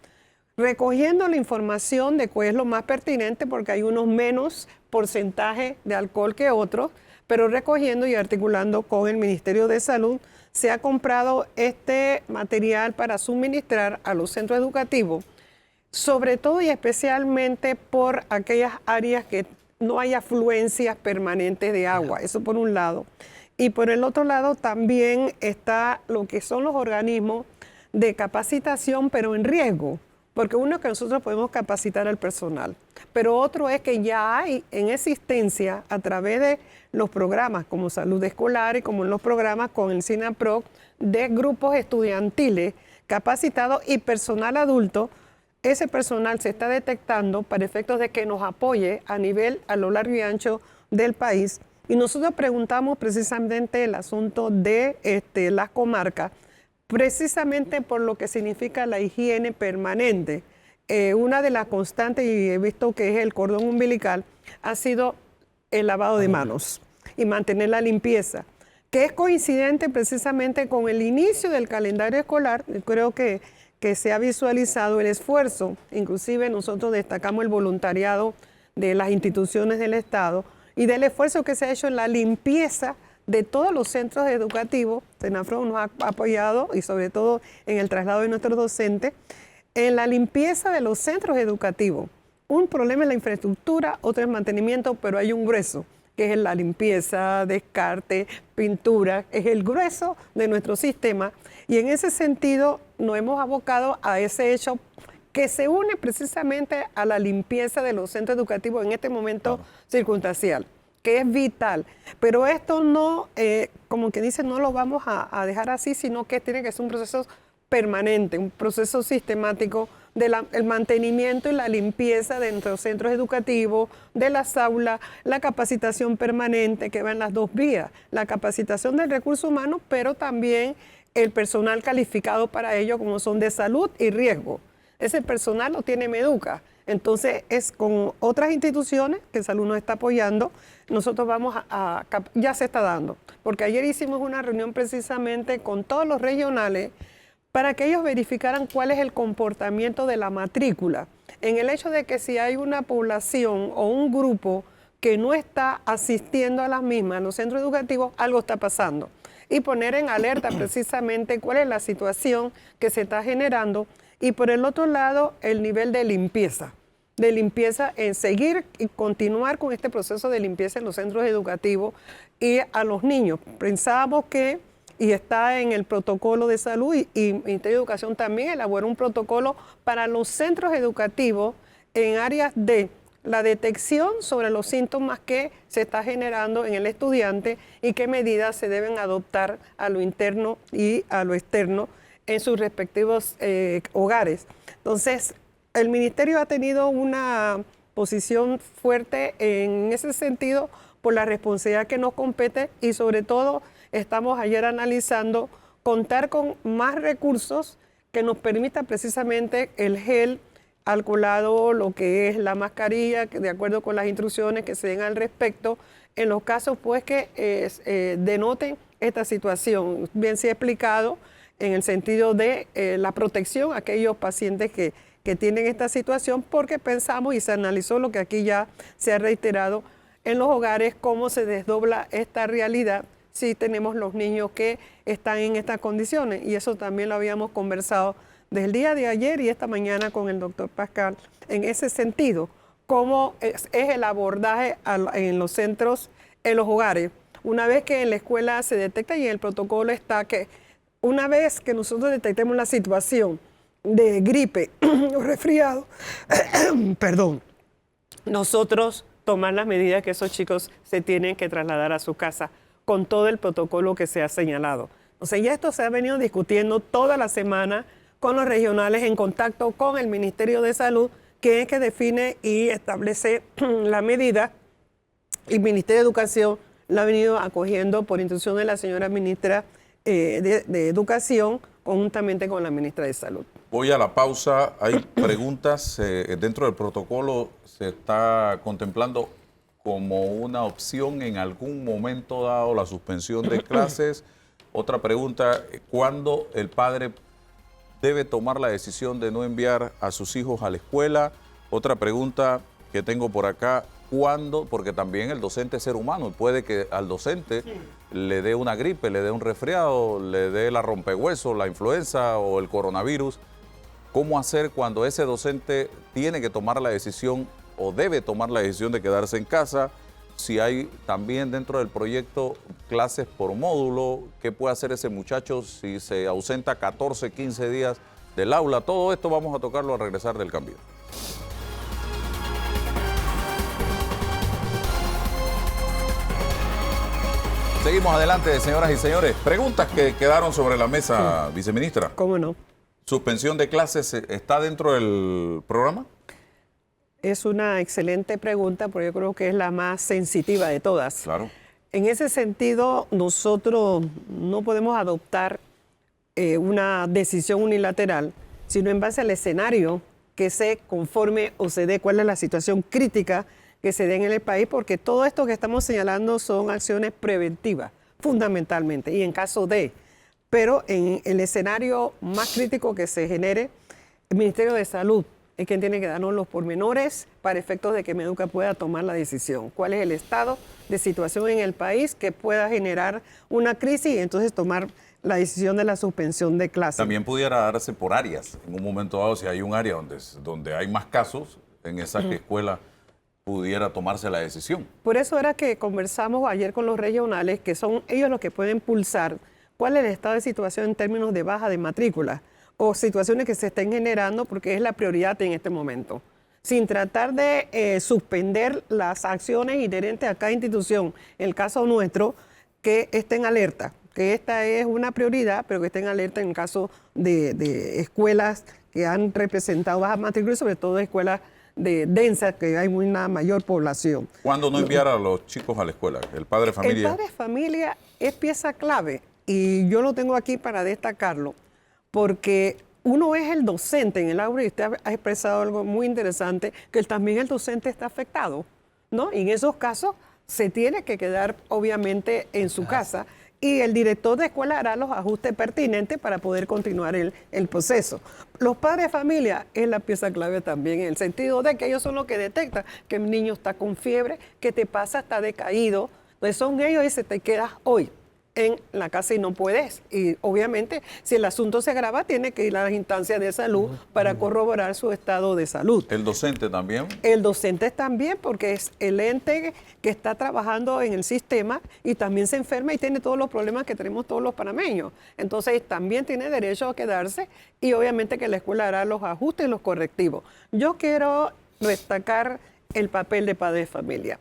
recogiendo la información de cuál es lo más pertinente, porque hay unos menos porcentaje de alcohol que otros, pero recogiendo y articulando con el Ministerio de Salud, se ha comprado este material para suministrar a los centros educativos, sobre todo y especialmente por aquellas áreas que no hay afluencias permanentes de agua, eso por un lado. Y por el otro lado también está lo que son los organismos de capacitación, pero en riesgo, porque uno es que nosotros podemos capacitar al personal, pero otro es que ya hay en existencia a través de los programas como Salud Escolar y como en los programas con el SINAPROC de grupos estudiantiles capacitados y personal adulto. Ese personal se está detectando para efectos de que nos apoye a lo largo y ancho del país. Y nosotros preguntamos precisamente el asunto de las comarcas, precisamente por lo que significa la higiene permanente. Una de las constantes, y he visto que es el cordón umbilical, ha sido el lavado de manos y mantener la limpieza, que es coincidente precisamente con el inicio del calendario escolar. Creo que se ha visualizado el esfuerzo, inclusive nosotros destacamos el voluntariado de las instituciones del Estado y del esfuerzo que se ha hecho en la limpieza de todos los centros educativos. Senafrón nos ha apoyado y sobre todo en el traslado de nuestros docentes, en la limpieza de los centros educativos. Un problema es la infraestructura, otro es mantenimiento, pero hay un grueso, que es la limpieza, descarte, pintura, es el grueso de nuestro sistema. Y en ese sentido nos hemos abocado a ese hecho que se une precisamente a la limpieza de los centros educativos en este momento circunstancial. que es vital. Pero esto no, como que dice, no lo vamos a dejar así, sino que tiene que ser un proceso permanente, un proceso sistemático del mantenimiento y la limpieza dentro de los centros educativos, de las aulas, la capacitación permanente que va en las dos vías, la capacitación del recurso humano, pero también el personal calificado para ello, como son de salud y riesgo. Ese personal lo tiene Meduca. Entonces, es con otras instituciones que Salud nos está apoyando, nosotros vamos ya se está dando, porque ayer hicimos una reunión precisamente con todos los regionales para que ellos verificaran cuál es el comportamiento de la matrícula, en el hecho de que si hay una población o un grupo que no está asistiendo a las mismas en los centros educativos, algo está pasando. Y poner en alerta precisamente cuál es la situación que se está generando. Y por el otro lado, el nivel de limpieza en seguir y continuar con este proceso de limpieza en los centros educativos y a los niños. Pensábamos que, y está en el protocolo de salud y Ministerio de Educación también elaboró un protocolo para los centros educativos en áreas de la detección sobre los síntomas que se está generando en el estudiante y qué medidas se deben adoptar a lo interno y a lo externo en sus respectivos hogares. Entonces, el ministerio ha tenido una posición fuerte en ese sentido por la responsabilidad que nos compete y sobre todo estamos ayer analizando contar con más recursos que nos permita precisamente el gel alcoholado, lo que es la mascarilla, de acuerdo con las instrucciones que se den al respecto, en los casos pues que denoten esta situación. Bien se ha explicado en el sentido de la protección a aquellos pacientes que tienen esta situación, porque pensamos y se analizó lo que aquí ya se ha reiterado en los hogares, cómo se desdobla esta realidad si tenemos los niños que están en estas condiciones. Y eso también lo habíamos conversado desde el día de ayer y esta mañana con el doctor Pascal, en ese sentido, cómo es el abordaje en los centros, en los hogares. Una vez que en la escuela se detecta y en el protocolo está que una vez que nosotros detectemos la situación de gripe o resfriado, perdón, nosotros tomar las medidas que esos chicos se tienen que trasladar a su casa con todo el protocolo que se ha señalado. O sea, ya esto se ha venido discutiendo toda la semana con los regionales en contacto con el Ministerio de Salud, que es que define y establece la medida. El Ministerio de Educación la ha venido acogiendo por instrucción de la señora ministra de Educación, conjuntamente con la ministra de Salud. Voy a la pausa. Hay preguntas. Dentro del protocolo se está contemplando como una opción en algún momento dado la suspensión de clases. Otra pregunta, ¿cuándo el padre debe tomar la decisión de no enviar a sus hijos a la escuela? Otra pregunta que tengo por acá, ¿cuándo? Porque también el docente es ser humano y puede que al docente le dé una gripe, le dé un resfriado, le dé la rompehueso, la influenza o el coronavirus. ¿Cómo hacer cuando ese docente tiene que tomar la decisión o debe tomar la decisión de quedarse en casa? Si hay también dentro del proyecto clases por módulo, ¿qué puede hacer ese muchacho si se ausenta 14, 15 días del aula? Todo esto vamos a tocarlo al regresar del cambio. Seguimos adelante, señoras y señores. Preguntas que quedaron sobre la mesa, viceministra. ¿Cómo no? ¿Suspensión de clases está dentro del programa? Es una excelente pregunta, porque yo creo que es la más sensitiva de todas. Claro. En ese sentido, nosotros no podemos adoptar una decisión unilateral, sino en base al escenario que se conforme o se dé cuál es la situación crítica que se dé en el país, porque todo esto que estamos señalando son acciones preventivas, fundamentalmente, y en caso de, pero en el escenario más crítico que se genere, el Ministerio de Salud es quien tiene que darnos los pormenores para efectos de que Meduca pueda tomar la decisión. ¿Cuál es el estado de situación en el país que pueda generar una crisis y entonces tomar la decisión de la suspensión de clases? También pudiera darse por áreas. En un momento dado, si hay un área donde hay más casos, en esa escuela pudiera tomarse la decisión. Por eso era que conversamos ayer con los regionales, que son ellos los que pueden pulsar cuál es el estado de situación en términos de baja de matrícula o situaciones que se estén generando, porque es la prioridad en este momento. sin tratar de suspender las acciones inherentes a cada institución. En el caso nuestro, que estén alerta, que esta es una prioridad, pero que estén alerta en el caso de escuelas que han representado baja matrícula y sobre todo escuelas densas, que hay una mayor población. ¿Cuándo no enviar a los chicos a la escuela? El padre de familia. El padre de familia es pieza clave y yo lo tengo aquí para destacarlo, porque uno es el docente en el aula y usted ha expresado algo muy interesante, que también el docente está afectado, ¿no? Y en esos casos se tiene que quedar obviamente en su casa y el director de escuela hará los ajustes pertinentes para poder continuar el proceso. Los padres de familia es la pieza clave también, en el sentido de que ellos son los que detectan que el niño está con fiebre, que te pasa, está decaído. Entonces son ellos y se te quedas hoy en la casa y no puedes. Y obviamente, si el asunto se agrava, tiene que ir a las instancias de salud para corroborar su estado de salud. ¿El docente también? El docente también, porque es el ente que está trabajando en el sistema y también se enferma y tiene todos los problemas que tenemos todos los panameños. Entonces, también tiene derecho a quedarse y obviamente que la escuela hará los ajustes y los correctivos. Yo quiero destacar el papel de padre de familia.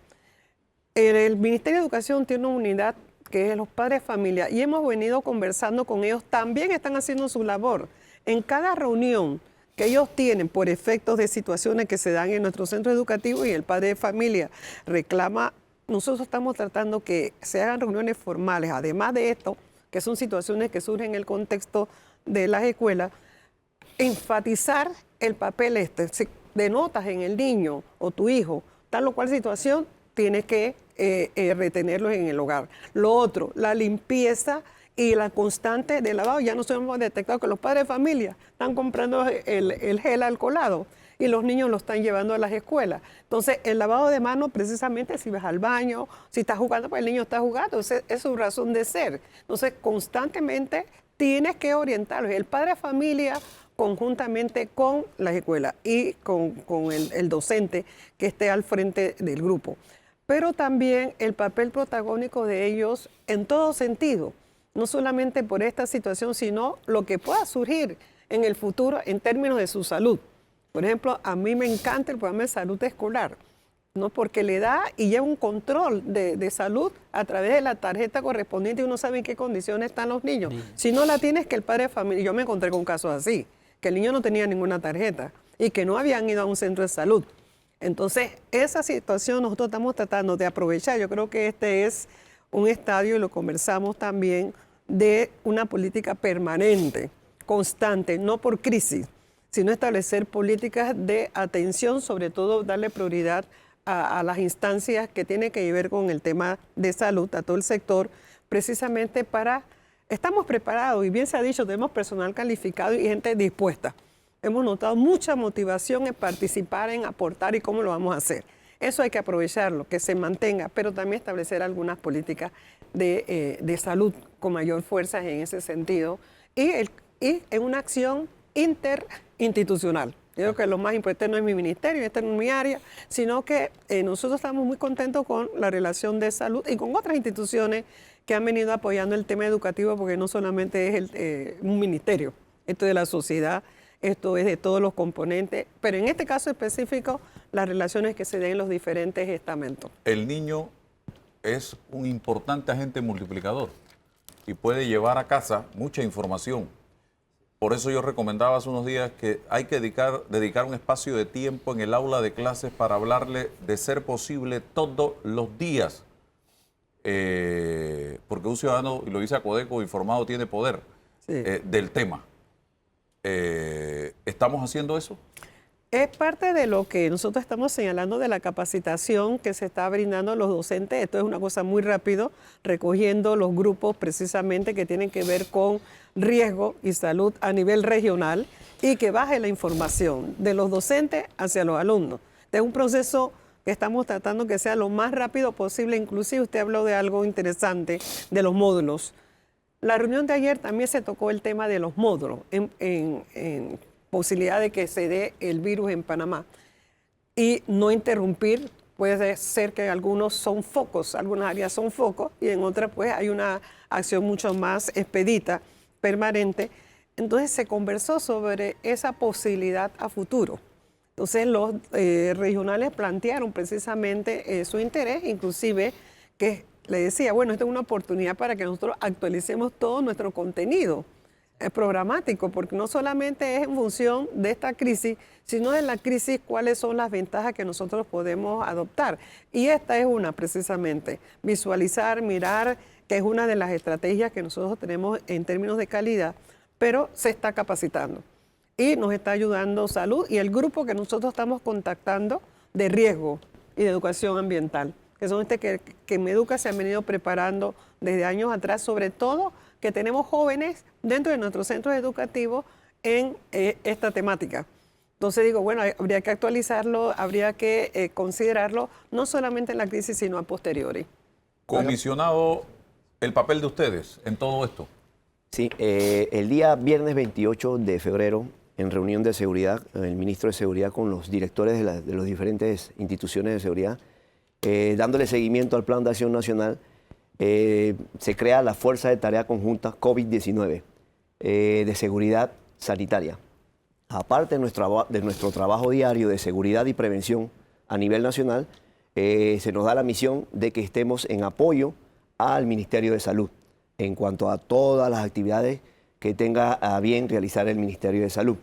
El Ministerio de Educación tiene una unidad que es los padres de familia, y hemos venido conversando con ellos, también están haciendo su labor. En cada reunión que ellos tienen por efectos de situaciones que se dan en nuestro centro educativo y el padre de familia reclama, nosotros estamos tratando que se hagan reuniones formales, además de esto, que son situaciones que surgen en el contexto de las escuelas, enfatizar el papel si denotas en el niño o tu hijo tal o cual situación, tienes que retenerlos en el hogar. Lo otro, la limpieza y la constante de lavado. Ya nos hemos detectado que los padres de familia están comprando el gel alcoholado y los niños lo están llevando a las escuelas. Entonces, el lavado de manos, precisamente, si vas al baño, si estás jugando, pues el niño está jugando. Esa es su razón de ser. Entonces, constantemente tienes que orientarlos. El padre de familia, conjuntamente con las escuelas y con el docente que esté al frente del grupo. Pero también el papel protagónico de ellos en todo sentido, no solamente por esta situación, sino lo que pueda surgir en el futuro en términos de su salud. Por ejemplo, a mí me encanta el programa de salud escolar, ¿no? Porque le da y lleva un control de salud a través de la tarjeta correspondiente y uno sabe en qué condiciones están los niños. Si no la tienes, que el padre de familia, yo me encontré con casos así, que el niño no tenía ninguna tarjeta y que no habían ido a un centro de salud. Entonces, esa situación nosotros estamos tratando de aprovechar. Yo creo que este es un estadio, y lo conversamos también, de una política permanente, constante, no por crisis, sino establecer políticas de atención, sobre todo darle prioridad a las instancias que tienen que ver con el tema de salud, a todo el sector, precisamente para... Estamos preparados y bien se ha dicho, tenemos personal calificado y gente dispuesta. Hemos notado mucha motivación en participar, en aportar y cómo lo vamos a hacer. Eso hay que aprovecharlo, que se mantenga, pero también establecer algunas políticas de salud con mayor fuerza en ese sentido y en una acción interinstitucional. Yo creo que lo más importante no es mi ministerio, esta no es mi área, sino que nosotros estamos muy contentos con la relación de salud y con otras instituciones que han venido apoyando el tema educativo, porque no solamente es un ministerio, esto es de la sociedad, esto es de todos los componentes, pero en este caso específico, las relaciones que se den en los diferentes estamentos. El niño es un importante agente multiplicador y puede llevar a casa mucha información. Por eso yo recomendaba hace unos días que hay que dedicar un espacio de tiempo en el aula de clases para hablarle, de ser posible, todos los días. Porque un ciudadano, y lo dice Acodeco, informado tiene poder, sí, del tema. ¿Estamos haciendo eso? Es parte de lo que nosotros estamos señalando de la capacitación que se está brindando a los docentes. Esto es una cosa muy rápido, recogiendo los grupos precisamente que tienen que ver con riesgo y salud a nivel regional y que baje la información de los docentes hacia los alumnos. Es un proceso que estamos tratando que sea lo más rápido posible. Inclusive usted habló de algo interesante, de los módulos. La reunión de ayer también se tocó el tema de los módulos en posibilidad de que se dé el virus en Panamá y no interrumpir. Puede ser que algunos son focos, algunas áreas son focos y en otras pues hay una acción mucho más expedita, permanente. Entonces se conversó sobre esa posibilidad a futuro Entonces los regionales plantearon precisamente su interés, inclusive que le decía, bueno, esta es una oportunidad para que nosotros actualicemos todo nuestro contenido programático, porque no solamente es en función de esta crisis, sino de la crisis, cuáles son las ventajas que nosotros podemos adoptar. Y esta es una, precisamente, visualizar, mirar, que es una de las estrategias que nosotros tenemos en términos de calidad, pero se está capacitando. Y nos está ayudando Salud y el grupo que nosotros estamos contactando de riesgo y de educación ambiental, que son que Meduca se han venido preparando desde años atrás, sobre todo que tenemos jóvenes dentro de nuestros centros educativos en esta temática. Entonces digo, bueno, habría que actualizarlo, habría que considerarlo, no solamente en la crisis, sino a posteriori. Comisionado, el papel de ustedes en todo esto. Sí, el día viernes 28 de febrero, en reunión de seguridad, el ministro de Seguridad con los directores de las diferentes instituciones de seguridad, dándole seguimiento al Plan de Acción Nacional, se crea la Fuerza de Tarea Conjunta COVID-19 de Seguridad Sanitaria. Aparte de nuestro trabajo diario de seguridad y prevención a nivel nacional, se nos da la misión de que estemos en apoyo al Ministerio de Salud en cuanto a todas las actividades que tenga a bien realizar el Ministerio de Salud.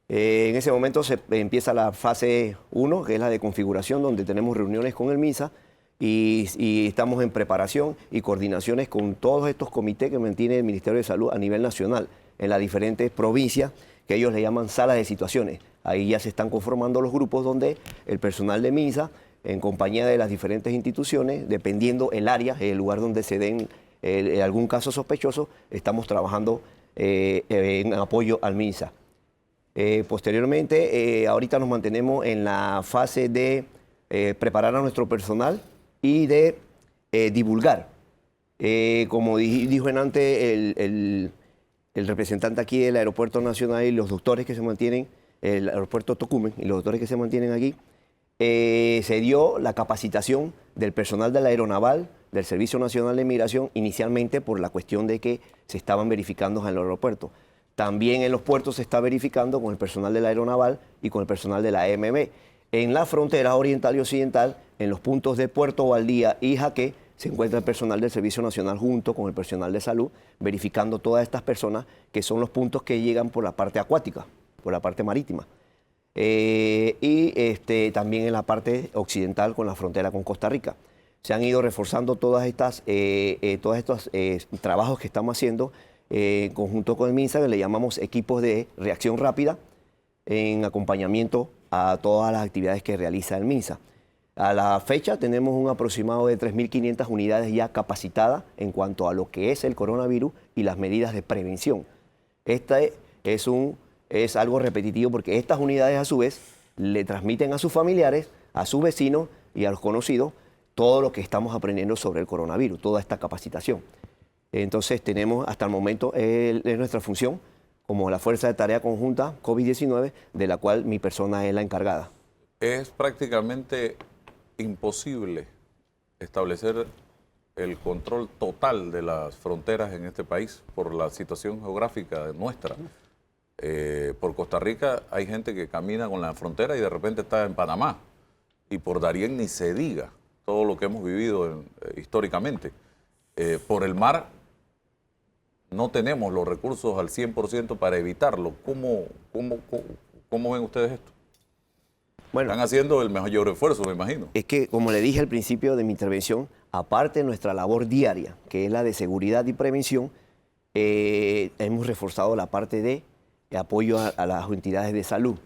En ese momento se empieza la fase 1, que es la de configuración, donde tenemos reuniones con el MINSA y estamos en preparación y coordinaciones con todos estos comités que mantiene el Ministerio de Salud a nivel nacional, en las diferentes provincias, que ellos le llaman salas de situaciones. Ahí ya se están conformando los grupos donde el personal de MINSA, en compañía de las diferentes instituciones, dependiendo el área, el lugar donde se den algún caso sospechoso, estamos trabajando en apoyo al MINSA. Posteriormente, ahorita nos mantenemos en la fase de preparar a nuestro personal y de divulgar. Como dijo en antes el representante aquí del Aeropuerto Nacional y los doctores que se mantienen, el Aeropuerto Tocumen y los doctores que se mantienen aquí, se dio la capacitación del personal de la Aeronaval, del Servicio Nacional de Migración, inicialmente por la cuestión de que se estaban verificando en el aeropuerto. También en los puertos se está verificando con el personal de la Aeronaval y con el personal de la AMB. En la frontera oriental y occidental, en los puntos de Puerto Valdía y Jaque, se encuentra el personal del Servicio Nacional junto con el personal de salud, verificando todas estas personas que son los puntos que llegan por la parte acuática, por la parte marítima. También en la parte occidental con la frontera con Costa Rica. Se han ido reforzando todos estos trabajos que estamos haciendo en conjunto con el MINSA, que le llamamos equipos de reacción rápida, en acompañamiento a todas las actividades que realiza el MINSA. A la fecha tenemos un aproximado de 3.500 unidades ya capacitadas en cuanto a lo que es el coronavirus y las medidas de prevención. Esta es algo repetitivo porque estas unidades a su vez le transmiten a sus familiares, a sus vecinos y a los conocidos todo lo que estamos aprendiendo sobre el coronavirus, toda esta capacitación. Entonces tenemos hasta el momento es nuestra función como la Fuerza de Tarea Conjunta COVID-19, de la cual mi persona es la encargada. Es prácticamente imposible establecer el control total de las fronteras en este país por la situación geográfica nuestra. Por Costa Rica hay gente que camina con la frontera y de repente está en Panamá. Y por Darién ni se diga todo lo que hemos vivido históricamente. Por el mar no tenemos los recursos al 100% para evitarlo. ¿Cómo ven ustedes esto? Bueno, están haciendo el mayor esfuerzo, me imagino. Es que, como le dije al principio de mi intervención, aparte de nuestra labor diaria, que es la de seguridad y prevención, hemos reforzado la parte de apoyo a las entidades de salud.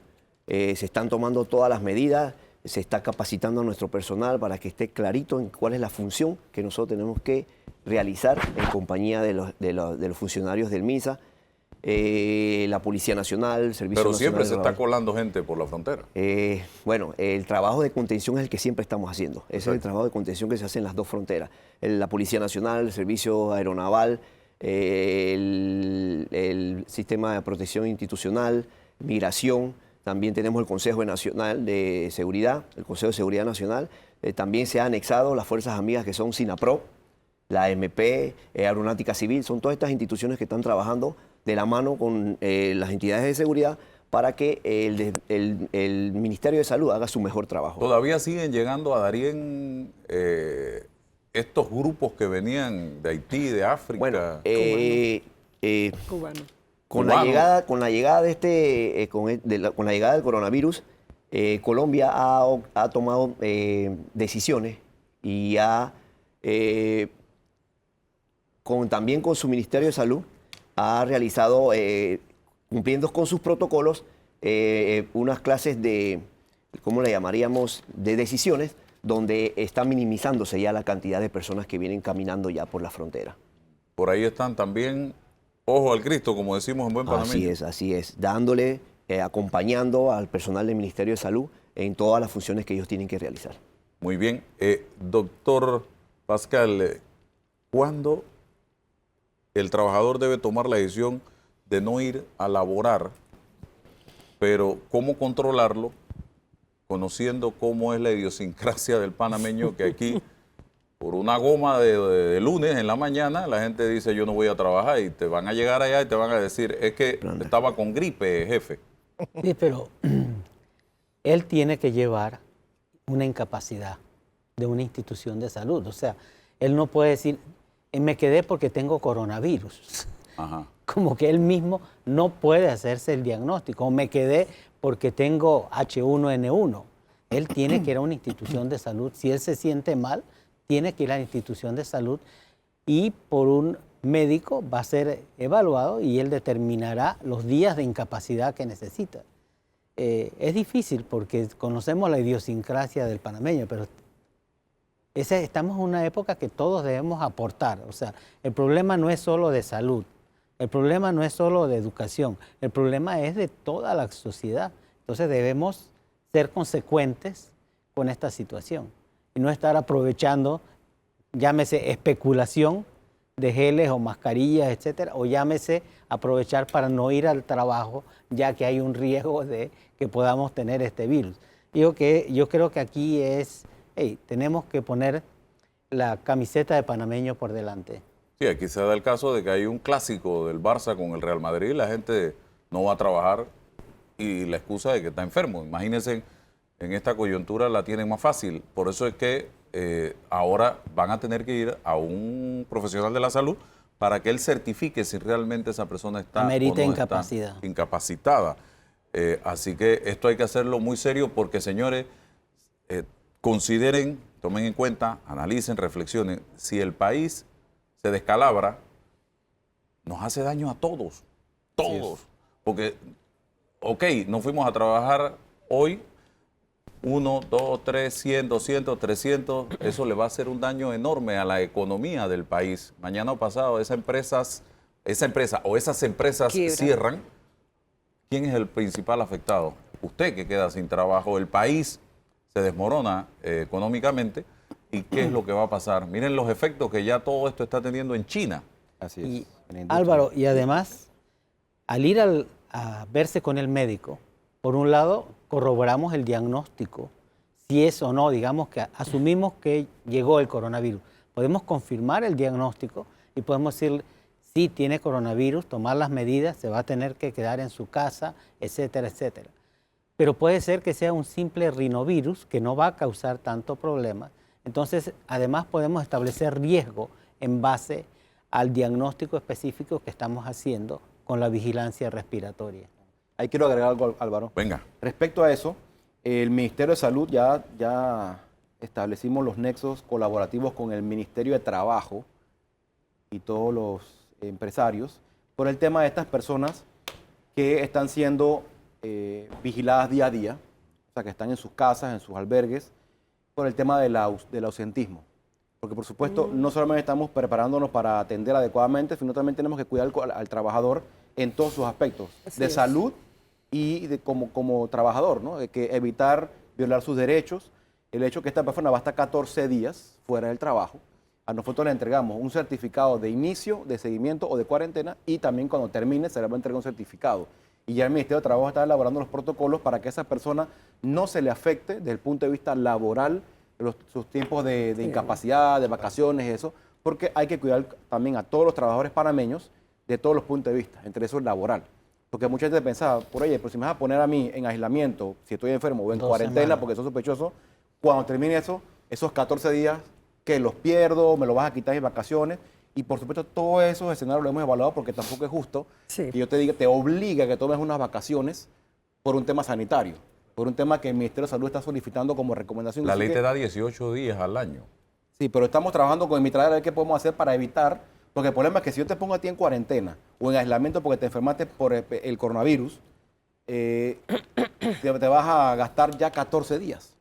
Se están tomando todas las medidas, se está capacitando a nuestro personal para que esté clarito en cuál es la función que nosotros tenemos que realizar en compañía de los funcionarios del MINSA, la Policía Nacional, el Servicio Pero Nacional siempre se de está colando gente por la frontera. Bueno, el trabajo de contención es el que siempre estamos haciendo. Ese es el trabajo de contención que se hace en las dos fronteras. La Policía Nacional, el Servicio Aeronaval, el Sistema de Protección Institucional, Migración. También tenemos el Consejo Nacional de Seguridad, el Consejo de Seguridad Nacional. También se han anexado las fuerzas amigas que son SINAPRO, la MP, Aeronáutica Civil. Son todas estas instituciones que están trabajando de la mano con las entidades de seguridad para que el Ministerio de Salud haga su mejor trabajo. Todavía siguen llegando a Darién estos grupos que venían de Haití, de África. Bueno, Cubano. con la llegada de con la llegada del coronavirus, Colombia ha tomado decisiones y también con su Ministerio de Salud ha realizado, cumpliendo con sus protocolos, unas clases de, ¿cómo le llamaríamos?, de decisiones, donde está minimizándose ya la cantidad de personas que vienen caminando ya por la frontera. Por ahí están también, ojo al Cristo, como decimos en buen panameño. Así es, dándole, acompañando al personal del Ministerio de Salud en todas las funciones que ellos tienen que realizar. Muy bien. Doctor Pascal, ¿cuándo el trabajador debe tomar la decisión de no ir a laborar, pero cómo controlarlo, conociendo cómo es la idiosincrasia del panameño, que aquí, por una goma de lunes en la mañana, la gente dice yo no voy a trabajar y te van a llegar allá y te van a decir, es que estaba con gripe, jefe? Sí, pero él tiene que llevar una incapacidad de una institución de salud. O sea, él no puede decir, me quedé porque tengo coronavirus. Ajá. Como que él mismo no puede hacerse el diagnóstico. O me quedé porque tengo H1N1. Él tiene que ir a una institución de salud. Si él se siente mal, tiene que ir a la institución de salud y por un médico va a ser evaluado y él determinará los días de incapacidad que necesita. Es difícil porque conocemos la idiosincrasia del panameño, pero estamos en una época que todos debemos aportar. O sea, el problema no es solo de salud, el problema no es solo de educación, el problema es de toda la sociedad. Entonces debemos ser consecuentes con esta situación y no estar aprovechando, llámese especulación de geles o mascarillas, etcétera, o llámese aprovechar para no ir al trabajo, ya que hay un riesgo de que podamos tener este virus. Yo creo que aquí tenemos que poner la camiseta de panameño por delante. Sí, aquí se da el caso de que hay un clásico del Barça con el Real Madrid, la gente no va a trabajar y la excusa de que está enfermo. Imagínense, en esta coyuntura la tienen más fácil. Por eso es que ahora van a tener que ir a un profesional de la salud para que él certifique si realmente esa persona está amerita o no incapacidad. Está incapacitada. Así que esto hay que hacerlo muy serio porque, señores, consideren, tomen en cuenta, analicen, reflexionen. Si el país se descalabra, nos hace daño a todos. Todos. Porque, ok, no fuimos a trabajar hoy, 1, 2, 3, 100, 200, 300, eso le va a hacer un daño enorme a la economía del país. Mañana o pasado esa empresa o esas empresas cierran. ¿Quién es el principal afectado? Usted, que queda sin trabajo, el país se desmorona económicamente. ¿Y qué es lo que va a pasar? Miren los efectos que ya todo esto está teniendo en China. Así es. Y, Álvaro, y además, al ir a verse con el médico, por un lado, corroboramos el diagnóstico, si es o no, digamos que asumimos que llegó el coronavirus. Podemos confirmar el diagnóstico y podemos decir, sí, tiene coronavirus, tomar las medidas, se va a tener que quedar en su casa, etcétera, etcétera. Pero puede ser que sea un simple rinovirus que no va a causar tanto problema. Entonces, además podemos establecer riesgo en base al diagnóstico específico que estamos haciendo con la vigilancia respiratoria. Ahí quiero agregar algo, Álvaro. Venga. Respecto a eso, el Ministerio de Salud ya establecimos los nexos colaborativos con el Ministerio de Trabajo y todos los empresarios por el tema de estas personas que están siendo vigiladas día a día, o sea, que están en sus casas, en sus albergues, por el tema del ausentismo. Porque, por supuesto, no solamente estamos preparándonos para atender adecuadamente, sino también tenemos que cuidar al trabajador en todos sus aspectos, de salud y como trabajador, ¿no? De que evitar violar sus derechos. El hecho que esta persona va a estar 14 días fuera del trabajo, a nosotros le entregamos un certificado de inicio, de seguimiento o de cuarentena, y también cuando termine se le va a entregar un certificado. Y ya el Ministerio de Trabajo está elaborando los protocolos para que a esa persona no se le afecte desde el punto de vista laboral sus tiempos de incapacidad, de vacaciones, eso, porque hay que cuidar también a todos los trabajadores panameños de todos los puntos de vista, entre eso el laboral. Porque mucha gente pensaba, por oye, pero si me vas a poner a mí en aislamiento, si estoy enfermo o en 2 cuarentena semanas. porque soy sospechoso, cuando termine eso, esos 14 días que los pierdo, me los vas a quitar mis vacaciones. Y por supuesto, todos esos escenarios los hemos evaluado porque tampoco es justo Sí. que yo te diga, te obliga a que tomes unas vacaciones por un tema sanitario, por un tema que el Ministerio de Salud está solicitando como recomendación. La Así ley que- te da 18 días al año. Sí, pero estamos trabajando con el Mitradel a ver qué podemos hacer para evitar, porque el problema es que si yo te pongo a ti en cuarentena o en aislamiento porque te enfermaste por el coronavirus, te vas a gastar ya 14 días.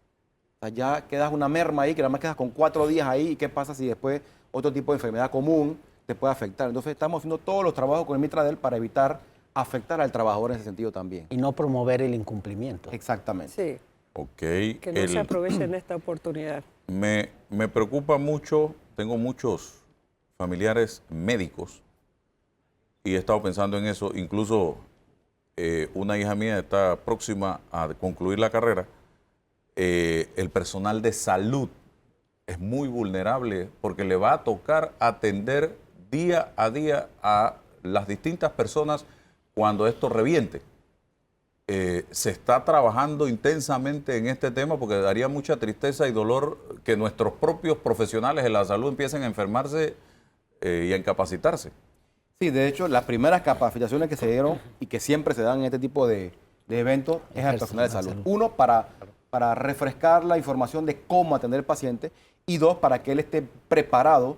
O sea, ya quedas una merma ahí, que nada más quedas con 4 días ahí, y qué pasa si después otro tipo de enfermedad común te puede afectar. Entonces estamos haciendo todos los trabajos con el Mitradel para evitar afectar al trabajador en ese sentido también. Y no promover el incumplimiento. Exactamente. Sí, Ok. que no se aprovechen de esta oportunidad. Me preocupa mucho, tengo muchos familiares médicos y he estado pensando en eso. Incluso una hija mía está próxima a concluir la carrera. El personal de salud es muy vulnerable porque le va a tocar atender día a día a las distintas personas cuando esto reviente. Se está trabajando intensamente en este tema porque daría mucha tristeza y dolor que nuestros propios profesionales de la salud empiecen a enfermarse y a incapacitarse. Sí, de hecho, las primeras capacitaciones que se dieron y que siempre se dan en este tipo de eventos es al personal de salud. Uno, para refrescar la información de cómo atender al paciente, y dos, para que él esté preparado,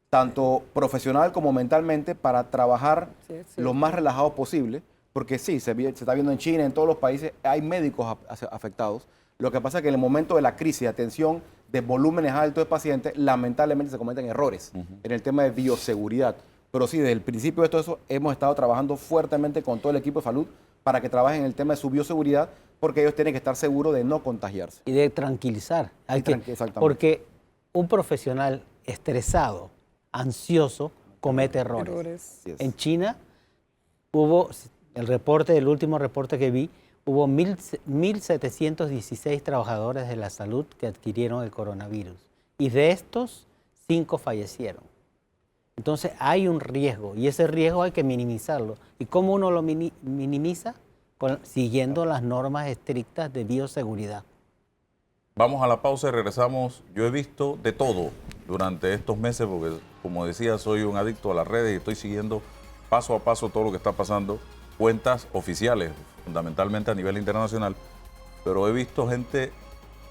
tanto profesional como mentalmente, para trabajar Sí, sí. lo más relajado posible, porque sí, se está viendo en China, en todos los países, hay médicos afectados. Lo que pasa es que en el momento de la crisis de atención de volúmenes altos de pacientes, lamentablemente se cometen errores en el tema de bioseguridad. Pero sí, desde el principio de todo eso hemos estado trabajando fuertemente con todo el equipo de salud para que trabajen en el tema de su bioseguridad, porque ellos tienen que estar seguros de no contagiarse. Y de tranquilizar. Exactamente. Porque un profesional estresado, ansioso, comete errores. Errores. Así es. En China hubo, el último reporte que vi, hubo 1.716 trabajadores de la salud que adquirieron el coronavirus. Y de estos, 5 fallecieron. Entonces hay un riesgo y ese riesgo hay que minimizarlo. ¿Y cómo uno lo minimiza? Siguiendo las normas estrictas de bioseguridad. Vamos a la pausa y regresamos. Yo he visto de todo durante estos meses porque, como decía, soy un adicto a las redes y estoy siguiendo paso a paso todo lo que está pasando. Cuentas oficiales, fundamentalmente a nivel internacional, pero he visto gente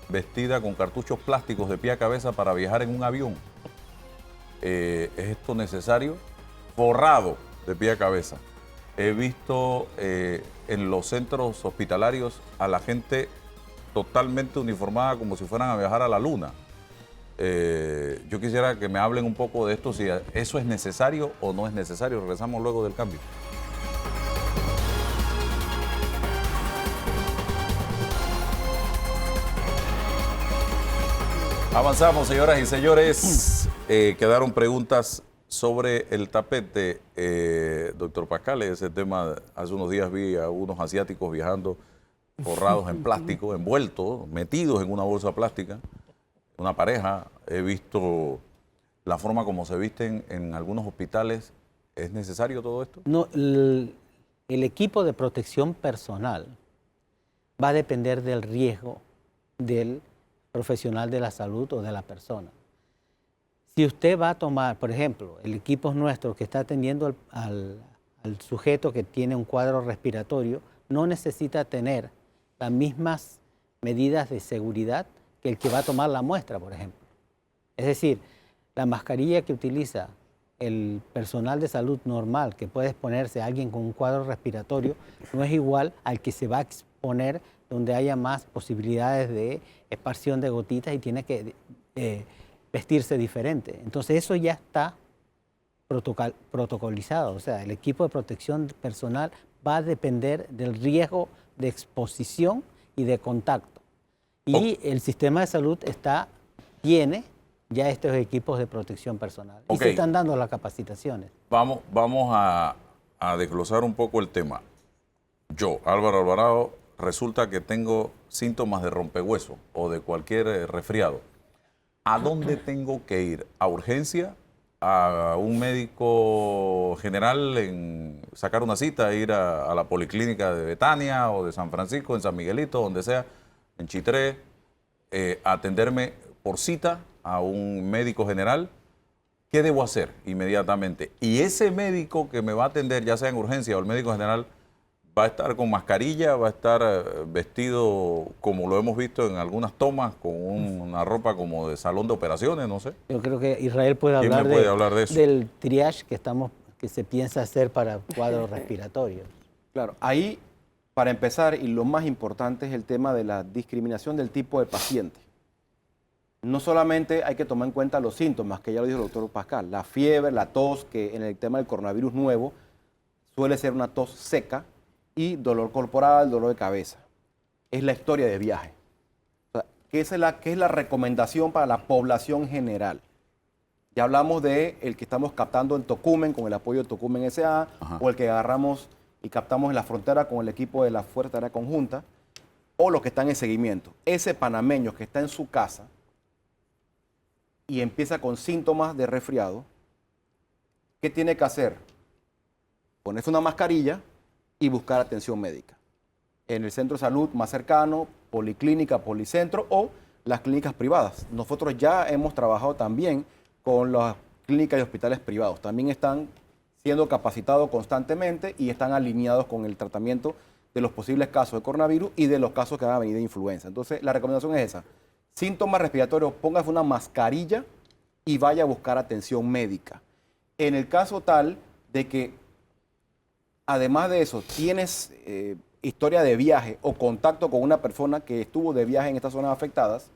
vestida con cartuchos plásticos de pie a cabeza para viajar en un avión. ¿Es esto necesario? Forrado de pie a cabeza. He visto en los centros hospitalarios a la gente totalmente uniformada como si fueran a viajar a la luna. Yo quisiera que me hablen un poco de esto, si eso es necesario o no es necesario. Regresamos luego del cambio. Avanzamos, señoras y señores. Quedaron preguntas sobre el tapete. Doctor Pascal, ese tema, hace unos días vi a unos asiáticos viajando forrados en plástico, envueltos, metidos en una bolsa plástica, una pareja. He visto la forma como se visten en algunos hospitales. ¿Es necesario todo esto? No, el equipo de protección personal va a depender del riesgo del profesional de la salud o de la persona. Si usted va a tomar, por ejemplo, el equipo nuestro que está atendiendo al sujeto que tiene un cuadro respiratorio, no necesita tener las mismas medidas de seguridad que el que va a tomar la muestra, por ejemplo. Es decir, la mascarilla que utiliza el personal de salud normal, que puede exponerse a alguien con un cuadro respiratorio, no es igual al que se va a exponer donde haya más posibilidades de esparción de gotitas y tiene que vestirse diferente. Entonces eso ya está protocolizado. O sea, el equipo de protección personal va a depender del riesgo de exposición y de contacto. Y el sistema de salud tiene ya estos equipos de protección personal. Y se están dando las capacitaciones. Vamos a desglosar un poco el tema. Yo, Álvaro Alvarado, resulta que tengo síntomas de rompehueso o de cualquier resfriado. ¿A dónde tengo que ir? ¿A urgencia a un médico general en sacar una cita, ir a la policlínica de Betania o de San Francisco, en San Miguelito, donde sea, en Chitré, a atenderme por cita a un médico general, ¿qué debo hacer inmediatamente? Y ese médico que me va a atender, ya sea en urgencia o el médico general, va a estar con mascarilla, va a estar vestido como lo hemos visto en algunas tomas, con una ropa como de salón de operaciones, no sé. Yo creo que Israel puede ¿Quién hablar, me puede hablar de eso? del triage que se piensa hacer para cuadros respiratorios. Claro, ahí, para empezar, y lo más importante es el tema de la discriminación del tipo de paciente. No solamente hay que tomar en cuenta los síntomas, que ya lo dijo el doctor Pascal, la fiebre, la tos, que en el tema del coronavirus nuevo suele ser una tos seca, y dolor corporal, dolor de cabeza. Es la historia de viaje. O sea, ¿qué es la recomendación para la población general? Ya hablamos de el que estamos captando en Tocumen con el apoyo de Tocumen S.A. o el que agarramos y captamos en la frontera con el equipo de la Fuerza Aérea Conjunta, o los que están en seguimiento. Ese panameño que está en su casa y empieza con síntomas de resfriado, ¿qué tiene que hacer? Ponerse una mascarilla y buscar atención médica en el centro de salud más cercano, policlínica, policentro o las clínicas privadas. Nosotros ya hemos trabajado también con las clínicas y hospitales privados. También están siendo capacitados constantemente y están alineados con el tratamiento de los posibles casos de coronavirus y de los casos que van a venir de influenza. Entonces, la recomendación es esa. Síntomas respiratorios, póngase una mascarilla y vaya a buscar atención médica. En el caso tal de que además de eso, tienes historia de viaje o contacto con una persona que estuvo de viaje en estas zonas afectadas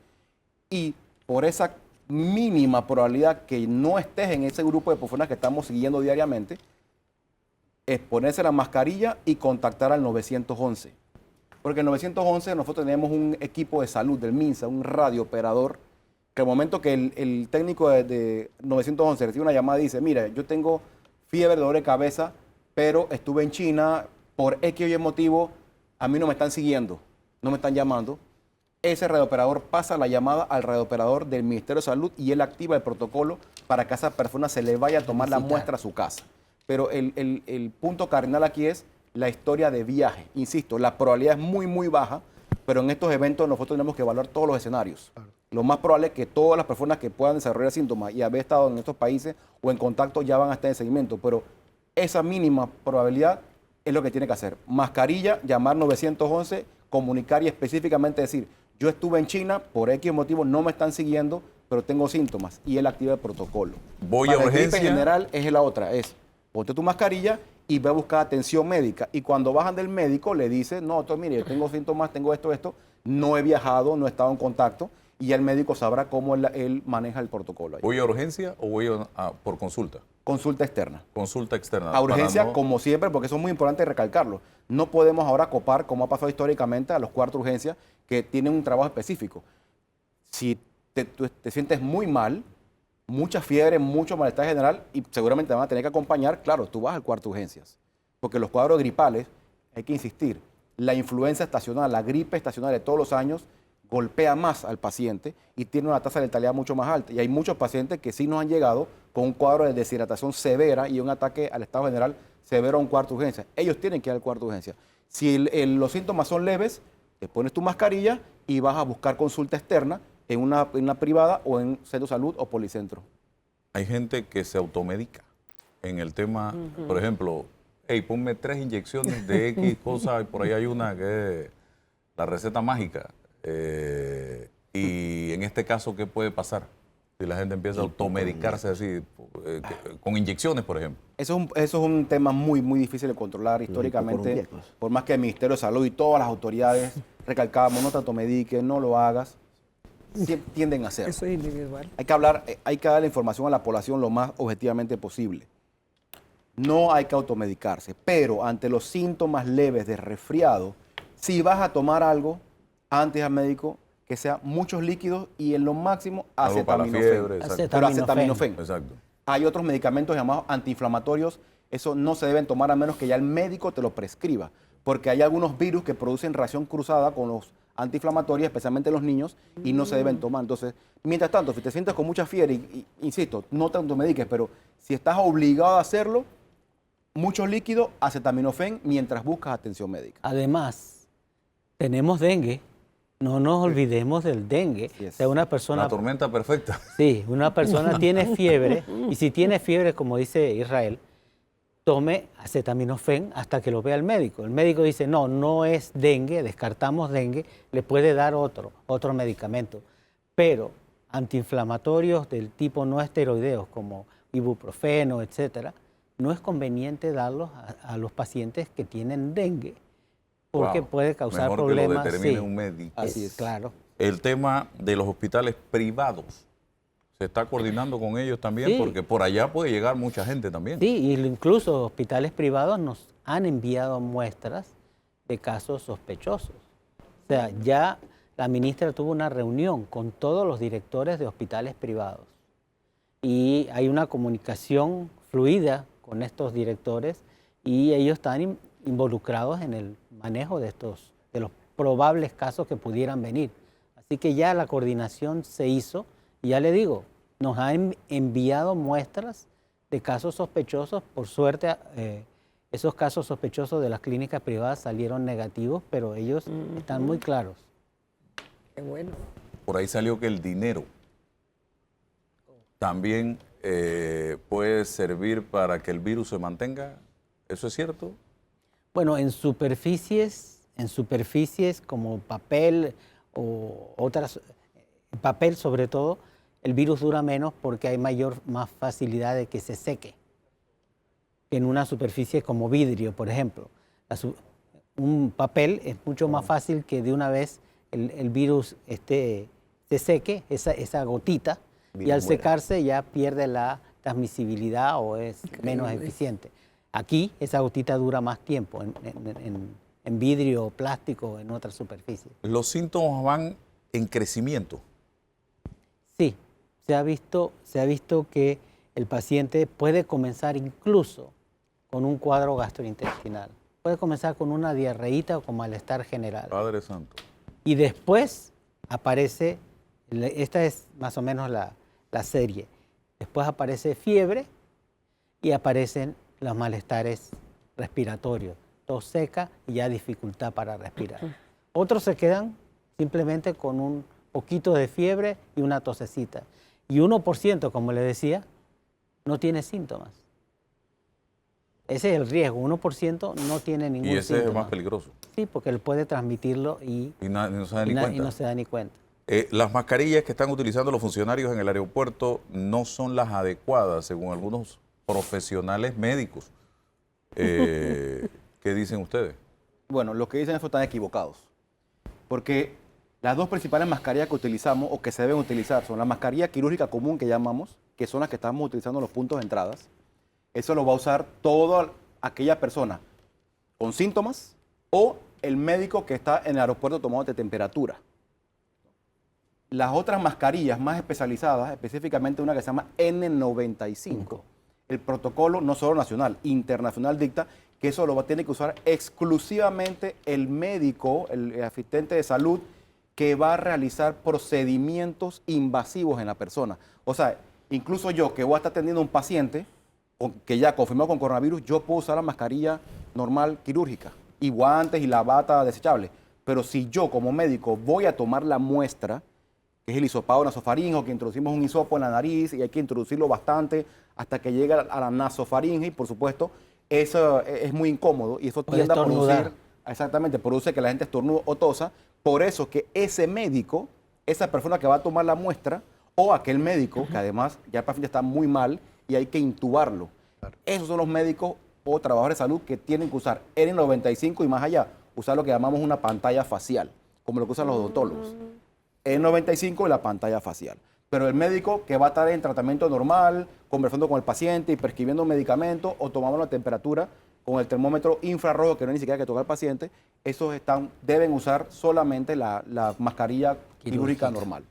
y por esa mínima probabilidad que no estés en ese grupo de personas que estamos siguiendo diariamente, es ponerse la mascarilla y contactar al 911. Porque en 911 nosotros tenemos un equipo de salud del MINSA, un radiooperador, que al momento que el técnico de 911 recibe una llamada y dice, mira, yo tengo fiebre, dolor de cabeza, pero estuve en China, por X o Y motivo, a mí no me están siguiendo, no me están llamando. Ese radiooperador pasa la llamada al radiooperador del Ministerio de Salud y él activa el protocolo para que a esa persona se le vaya a tomar la muestra a su casa. Pero el punto cardinal aquí es la historia de viaje. Insisto, la probabilidad es muy, muy baja, pero en estos eventos nosotros tenemos que evaluar todos los escenarios. Claro. Lo más probable es que todas las personas que puedan desarrollar síntomas y haber estado en estos países o en contacto ya van a estar en seguimiento, pero esa mínima probabilidad es lo que tiene que hacer. Mascarilla, llamar 911, comunicar y específicamente decir, yo estuve en China, por X motivo no me están siguiendo, pero tengo síntomas y él activa el protocolo. Voy a urgencia. En general es la otra, es ponte tu mascarilla y ve a buscar atención médica. Y cuando bajan del médico le dice, no, doctor, mire, yo tengo síntomas, tengo esto, no he viajado, no he estado en contacto, y el médico sabrá cómo él maneja el protocolo ahí. ¿Voy a urgencia o voy por consulta? Consulta externa. Consulta externa. A urgencia, como siempre, porque eso es muy importante recalcarlo. No podemos ahora copar, como ha pasado históricamente, a los cuartos de urgencia que tienen un trabajo específico. Si te sientes muy mal, mucha fiebre, mucho malestar general, y seguramente te van a tener que acompañar, claro, tú vas al cuarto de urgencias. Porque los cuadros gripales, hay que insistir, la influenza estacional, la gripe estacional de todos los años, golpea más al paciente y tiene una tasa de letalidad mucho más alta. Y hay muchos pacientes que sí nos han llegado con un cuadro de deshidratación severa y un ataque al estado general severo a un cuarto de urgencia. Ellos tienen que ir al cuarto de urgencia. Si los síntomas son leves, te pones tu mascarilla y vas a buscar consulta externa en una privada o en centro de salud o policentro. Hay gente que se automedica en el tema, por ejemplo, hey, ponme 3 inyecciones de X cosa, y por ahí hay una que es la receta mágica. Y en este caso, ¿qué puede pasar? Si la gente empieza a automedicarse así, con inyecciones, por ejemplo. Eso es un tema muy, muy difícil de controlar históricamente. Por más que el Ministerio de Salud y todas las autoridades recalcábamos, no te automediques, no lo hagas, tienden a hacerlo. Eso es individual. Hay que dar la información a la población lo más objetivamente posible. No hay que automedicarse, pero ante los síntomas leves de resfriado, si vas a tomar algo, antes al médico, que sea muchos líquidos y en lo máximo acetaminofén. Pero acetaminofén. Exacto. Hay otros medicamentos llamados antiinflamatorios, eso no se deben tomar a menos que ya el médico te lo prescriba, porque hay algunos virus que producen reacción cruzada con los antiinflamatorias, especialmente en los niños, y no se deben tomar. Entonces, mientras tanto, si te sientes con mucha fiebre, insisto, no te automediques, pero si estás obligado a hacerlo, mucho líquido, acetaminofén, mientras buscas atención médica. Además, tenemos dengue. No nos olvidemos del dengue. Así es. O sea, una persona, La tormenta perfecta. sí, una persona tiene fiebre, y si tiene fiebre, como dice Israel, tome acetaminofén hasta que lo vea el médico. El médico dice, no, no es dengue, descartamos dengue, le puede dar otro medicamento. Pero antiinflamatorios del tipo no esteroideos, como ibuprofeno, etcétera, no es conveniente darlos a los pacientes que tienen dengue, porque Wow. puede causar Mejor problemas. que lo determine sí. un médico. Así es. Claro. El tema de los hospitales privados, ¿se está coordinando con ellos también? Sí. Porque por allá puede llegar mucha gente también. Sí, y incluso hospitales privados nos han enviado muestras de casos sospechosos. O sea, ya la ministra tuvo una reunión con todos los directores de hospitales privados y hay una comunicación fluida con estos directores y ellos están involucrados en el manejo de los probables casos que pudieran venir. Así que ya la coordinación se hizo y ya le digo, nos han enviado muestras de casos sospechosos. Por suerte, esos casos sospechosos de las clínicas privadas salieron negativos, pero ellos están muy claros. Qué bueno. Por ahí salió que el dinero también puede servir para que el virus se mantenga. ¿Eso es cierto? Bueno, en superficies como papel o otras, papel sobre todo, el virus dura menos porque hay más facilidad de que se seque que en una superficie como vidrio, por ejemplo. Un papel es mucho más fácil que de una vez el virus se seque, esa gotita, y al secarse ya pierde la transmisibilidad o es menos eficiente. Aquí esa gotita dura más tiempo en vidrio, plástico, en otras superficies. Los síntomas van en crecimiento. Sí, se ha visto que el paciente puede comenzar incluso con un cuadro gastrointestinal. Puede comenzar con una diarreíta o con malestar general. Padre Santo. Y después aparece, esta es más o menos la serie, después aparece fiebre y aparecen los malestares respiratorios, tos seca y ya dificultad para respirar. Otros se quedan simplemente con un poquito de fiebre y una tosecita. Y 1%, como le decía, no tiene síntomas. Ese es el riesgo, 1% no tiene ningún síntoma. Y ese es el más peligroso. Sí, porque él puede transmitirlo y no se da ni cuenta. y no se da ni cuenta. Las mascarillas que están utilizando los funcionarios en el aeropuerto no son las adecuadas, según algunos profesionales médicos. ¿Qué dicen ustedes? Bueno, los que dicen eso están equivocados. Porque las dos principales mascarillas que utilizamos o que se deben utilizar son la mascarilla quirúrgica común que llamamos, que son las que estamos utilizando en los puntos de entradas. Eso lo va a usar toda aquella persona con síntomas o el médico que está en el aeropuerto tomándote temperatura. Las otras mascarillas más especializadas, específicamente una que se llama N95, el protocolo no solo nacional, internacional dicta que eso lo va a tener que usar exclusivamente el médico, el asistente de salud, que va a realizar procedimientos invasivos en la persona. O sea, incluso yo que voy a estar atendiendo a un paciente que ya confirmó con coronavirus, yo puedo usar la mascarilla normal quirúrgica y guantes y la bata desechable. Pero si yo como médico voy a tomar la muestra, que es el hisopado nasofaríngeo, que introducimos un hisopo en la nariz y hay que introducirlo bastante hasta que llegue a la nasofaringe, y por supuesto, eso es muy incómodo y eso Puede tiende a estornudar. producir, exactamente, produce que la gente estornude o tosa. Por eso que ese médico, esa persona que va a tomar la muestra, o aquel médico, que además ya el paciente está muy mal y hay que intubarlo. Esos son los médicos o trabajadores de salud que tienen que usar N95 y más allá, usar lo que llamamos una pantalla facial, como lo que usan los odontólogos. N95 y la pantalla facial. Pero el médico que va a estar en tratamiento normal, conversando con el paciente y prescribiendo medicamentos o tomando la temperatura con el termómetro infrarrojo, que no hay ni siquiera que tocar al paciente, esos deben usar solamente la mascarilla quirúrgica normal.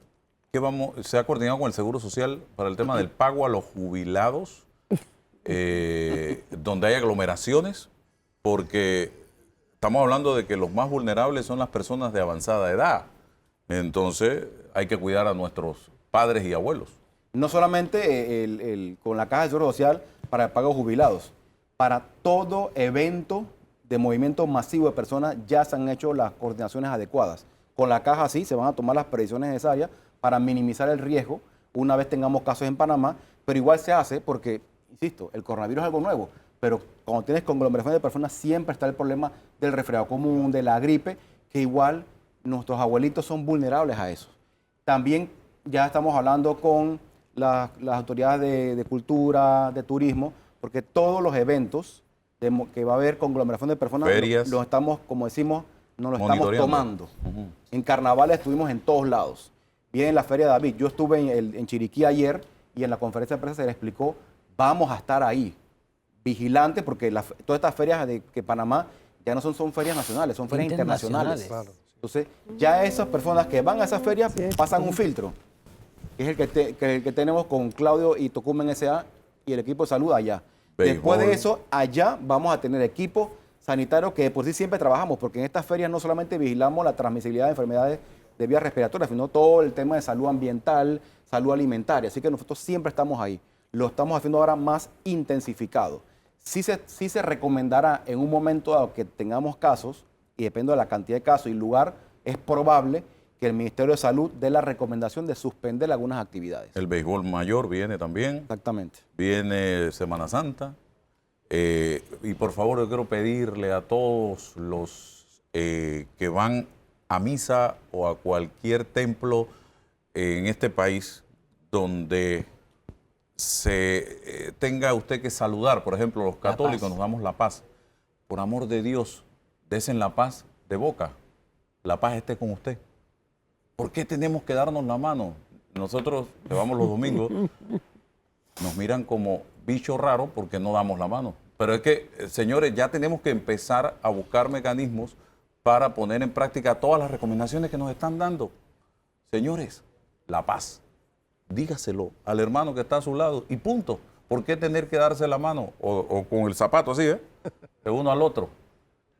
¿Se ha coordinado con el Seguro Social para el tema del pago a los jubilados, donde hay aglomeraciones? Porque estamos hablando de que los más vulnerables son las personas de avanzada edad. Entonces hay que cuidar a nuestros padres y abuelos. No solamente con la Caja de Seguro Social para el pago de jubilados, para todo evento de movimiento masivo de personas ya se han hecho las coordinaciones adecuadas. Con la Caja sí se van a tomar las previsiones necesarias para minimizar el riesgo una vez tengamos casos en Panamá, pero igual se hace porque, insisto, el coronavirus es algo nuevo, pero cuando tienes conglomeración de personas siempre está el problema del resfriado común, de la gripe, que igual nuestros abuelitos son vulnerables a eso. También ya estamos hablando con las autoridades de cultura, de turismo, porque todos los eventos que va a haber conglomeración de personas, ferias, los estamos, como decimos, nos lo estamos monitoreando. tomando. En carnavales estuvimos en todos lados. Viene la Feria de David. Yo estuve en Chiriquí ayer y en la conferencia de prensa se le explicó, vamos a estar ahí, vigilantes, porque todas estas ferias de Panamá ya no son ferias nacionales, son ferias internacionales. Claro. Entonces, ya esas personas que van a esas ferias pasan un filtro, que es el que tenemos con Claudio y Tocumen S.A. y el equipo de salud allá. Después de eso, allá vamos a tener equipos sanitarios que de por sí siempre trabajamos, porque en estas ferias no solamente vigilamos la transmisibilidad de enfermedades de vías respiratorias, sino todo el tema de salud ambiental, salud alimentaria. Así que nosotros siempre estamos ahí. Lo estamos haciendo ahora más intensificado. Sí se recomendará en un momento dado que tengamos casos, y depende de la cantidad de casos y lugar, es probable que el Ministerio de Salud dé la recomendación de suspender algunas actividades. El béisbol mayor viene también. Exactamente. Viene Semana Santa. Y por favor, yo quiero pedirle a todos los que van a misa o a cualquier templo en este país donde se tenga usted que saludar, por ejemplo, los católicos nos damos la paz. Por amor de Dios, desen la paz de boca. La paz esté con usted. ¿Por qué tenemos que darnos la mano? Nosotros que vamos los domingos, nos miran como bicho raro porque no damos la mano. Pero es que, señores, ya tenemos que empezar a buscar mecanismos para poner en práctica todas las recomendaciones que nos están dando. Señores, la paz. Dígaselo al hermano que está a su lado y punto. ¿Por qué tener que darse la mano o con el zapato así, de uno al otro?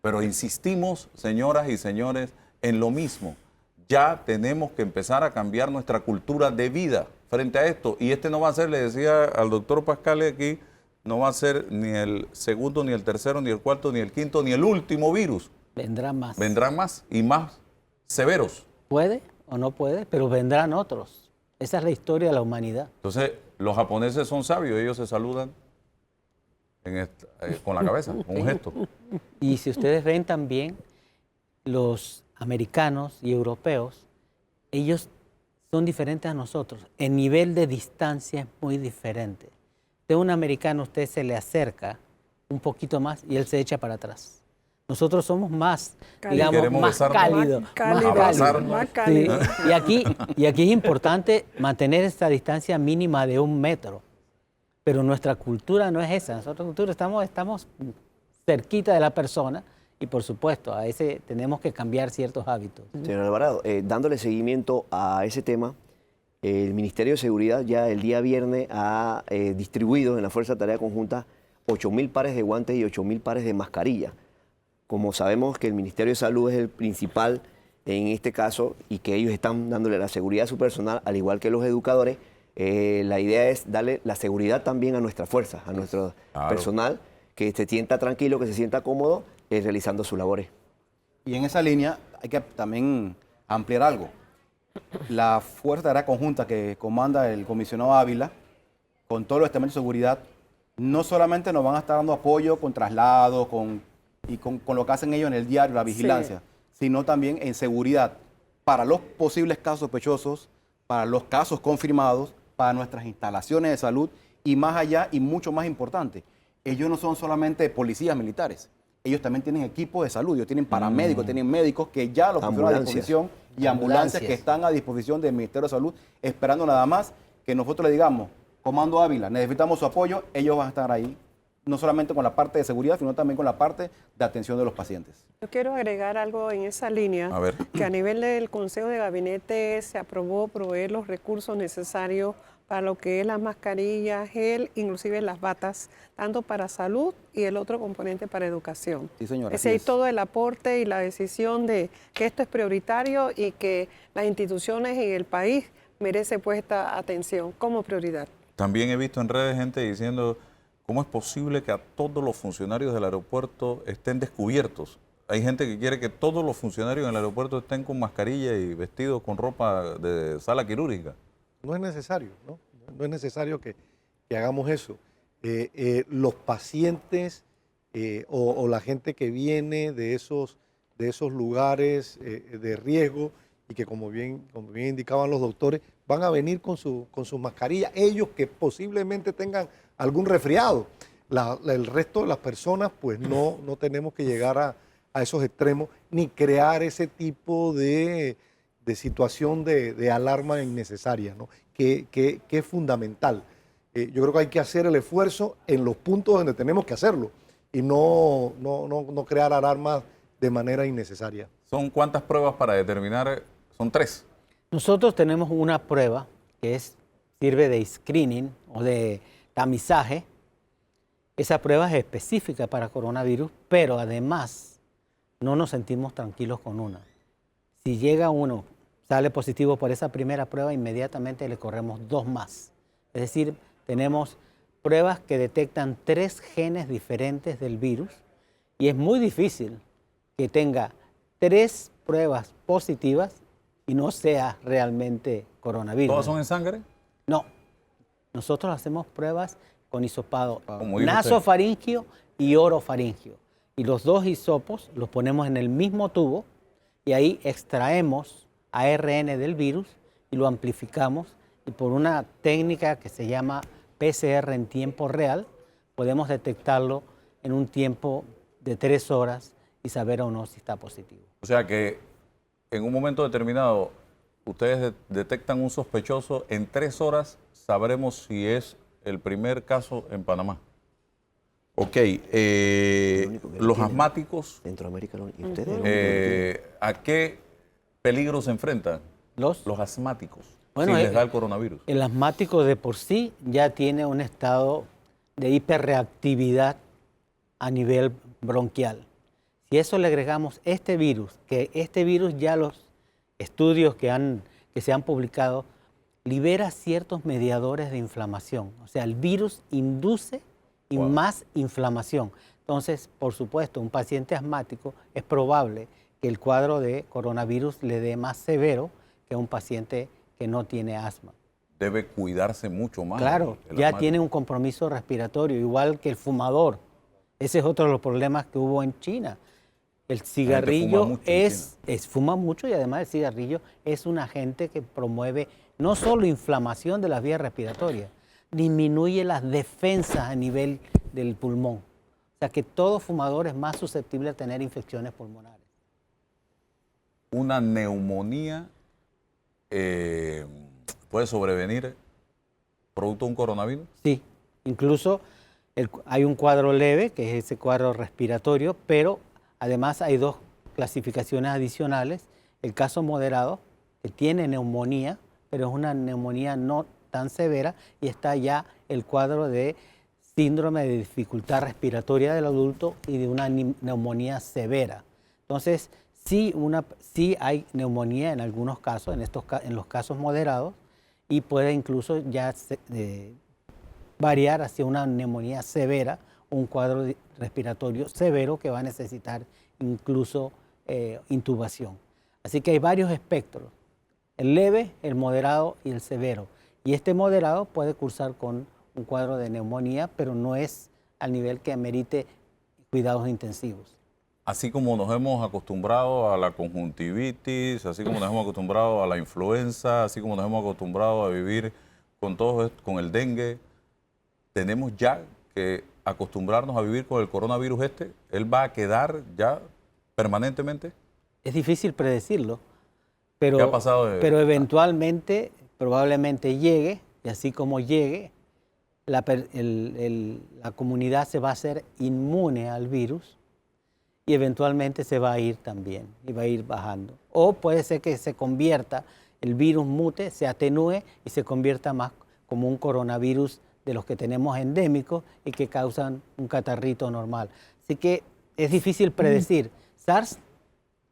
Pero insistimos, señoras y señores, en lo mismo. Ya tenemos que empezar a cambiar nuestra cultura de vida frente a esto. Y este no va a ser, le decía al doctor Pascal aquí, no va a ser ni el segundo, ni el tercero, ni el cuarto, ni el quinto, ni el último virus. Vendrán más. Vendrán más y más severos. Puede o no puede, pero vendrán otros. Esa es la historia de la humanidad. Entonces, los japoneses son sabios, ellos se saludan con la cabeza, con un gesto. Y si ustedes ven también, los americanos y europeos, ellos son diferentes a nosotros. El nivel de distancia es muy diferente. De un americano usted se le acerca un poquito más y él se echa para atrás. Nosotros somos más, Cálido. digamos, Queremos más besarnos. cálidos. Más cálido, abrazarnos. más cálido. Sí. Y aquí es importante mantener esta distancia mínima de 1 metro. Pero nuestra cultura no es esa. Nuestra cultura estamos cerquita de la persona y, por supuesto, a ese tenemos que cambiar ciertos hábitos. Señor Alvarado, dándole seguimiento a ese tema, el Ministerio de Seguridad ya el día viernes ha distribuido en la Fuerza de Tarea Conjunta 8.000 pares de guantes y 8.000 pares de mascarillas. Como sabemos que el Ministerio de Salud es el principal en este caso y que ellos están dándole la seguridad a su personal, al igual que los educadores, la idea es darle la seguridad también a nuestra fuerza, a nuestro personal, que se sienta tranquilo, que se sienta cómodo realizando sus labores. Y en esa línea hay que también ampliar algo. La Fuerza de Tarea Conjunta que comanda el comisionado Ávila, con todos los estamentos de seguridad, no solamente nos van a estar dando apoyo con traslados, con lo que hacen ellos en el diario, la vigilancia, sino también en seguridad para los posibles casos sospechosos, para los casos confirmados, para nuestras instalaciones de salud y más allá y mucho más importante. Ellos no son solamente policías militares, ellos también tienen equipos de salud, ellos tienen paramédicos, tienen médicos que ya los pusieron a disposición y ambulancias que están a disposición del Ministerio de Salud, esperando nada más que nosotros le digamos, Comando Ávila, necesitamos su apoyo, ellos van a estar ahí, no solamente con la parte de seguridad, sino también con la parte de atención de los pacientes. Yo quiero agregar algo en esa línea, A ver. que a nivel del Consejo de Gabinete se aprobó proveer los recursos necesarios para lo que es las mascarillas, gel, inclusive las batas, tanto para salud y el otro componente para educación. Sí, señora. Es decir, todo el aporte y la decisión de que esto es prioritario y que las instituciones y el país merece puesta atención como prioridad. También he visto en redes gente diciendo cómo es posible que a todos los funcionarios del aeropuerto estén descubiertos. Hay gente que quiere que todos los funcionarios en el aeropuerto estén con mascarilla y vestidos con ropa de sala quirúrgica. No es necesario, ¿no? No es necesario que hagamos eso. Los pacientes o la gente que viene de esos lugares de riesgo y que como bien indicaban los doctores, van a venir con su mascarilla, ellos que posiblemente tengan algún resfriado. El resto de las personas, pues no tenemos que llegar a esos extremos ni crear ese tipo de situación de alarma innecesaria, ¿no? que es fundamental. Yo creo que hay que hacer el esfuerzo en los puntos donde tenemos que hacerlo y no crear alarmas de manera innecesaria. ¿Son cuántas pruebas para determinar? Son 3. Nosotros tenemos una prueba que sirve de screening o de tamizaje. Esa prueba es específica para coronavirus, pero además no nos sentimos tranquilos con una. Si llega uno, sale positivo por esa primera prueba, inmediatamente le corremos 2 más. Es decir, tenemos pruebas que detectan 3 genes diferentes del virus y es muy difícil que tenga 3 pruebas positivas y no sea realmente coronavirus. ¿Todas son en sangre? No. Nosotros hacemos pruebas con hisopado Como dijo nasofaringio y orofaringio. Y los 2 hisopos los ponemos en el mismo tubo y ahí extraemos ARN del virus y lo amplificamos. Y por una técnica que se llama PCR en tiempo real, podemos detectarlo en un tiempo de 3 horas y saber o no si está positivo. O sea que en un momento determinado ustedes detectan un sospechoso, en 3 horas sabremos si es el primer caso en Panamá. Ok, los asmáticos, Centroamérica, y ustedes. ¿a qué peligro se enfrentan? Los Asmáticos, Bueno, si les da el coronavirus. El asmático de por sí ya tiene un estado de hiperreactividad a nivel bronquial. Si eso le agregamos este virus, que este virus ya los estudios que se han publicado libera ciertos mediadores de inflamación. O sea, el virus induce más inflamación. Entonces, por supuesto, un paciente asmático es probable que el cuadro de coronavirus le dé más severo que a un paciente que no tiene asma. Debe cuidarse mucho más. Claro, el ya asmático. tiene un compromiso respiratorio, igual que el fumador. Ese es otro de los problemas que hubo en China. El cigarrillo fuma mucho en fuma mucho y además el cigarrillo es un agente que promueve no solo inflamación de las vías respiratorias, disminuye las defensas a nivel del pulmón. O sea que todo fumador es más susceptible a tener infecciones pulmonares. Una neumonía puede sobrevenir producto de un coronavirus. Sí, incluso hay un cuadro leve, que es ese cuadro respiratorio, pero además hay 2 clasificaciones adicionales. El caso moderado, que tiene neumonía, pero es una neumonía no tan severa, y está ya el cuadro de síndrome de dificultad respiratoria del adulto y de una neumonía severa. Entonces, sí hay neumonía en algunos casos, en los casos moderados, y puede incluso ya variar hacia una neumonía severa o un cuadro respiratorio severo que va a necesitar incluso intubación. Así que hay varios espectros, el leve, el moderado y el severo. Y este moderado puede cursar con un cuadro de neumonía, pero no es al nivel que amerite cuidados intensivos. Así como nos hemos acostumbrado a la conjuntivitis, así como nos hemos acostumbrado a la influenza, así como nos hemos acostumbrado a vivir con el dengue, tenemos ya que acostumbrarnos a vivir con el coronavirus este. ¿Él va a quedar ya permanentemente? Es difícil predecirlo, pero, ¿Qué ha pasado pero eventualmente probablemente llegue, y así como llegue, la comunidad se va a hacer inmune al virus y eventualmente se va a ir también y va a ir bajando. O puede ser que se convierta, el virus mute, se atenúe y se convierta más como un coronavirus de los que tenemos endémicos y que causan un catarrito normal. Así que es difícil predecir. SARS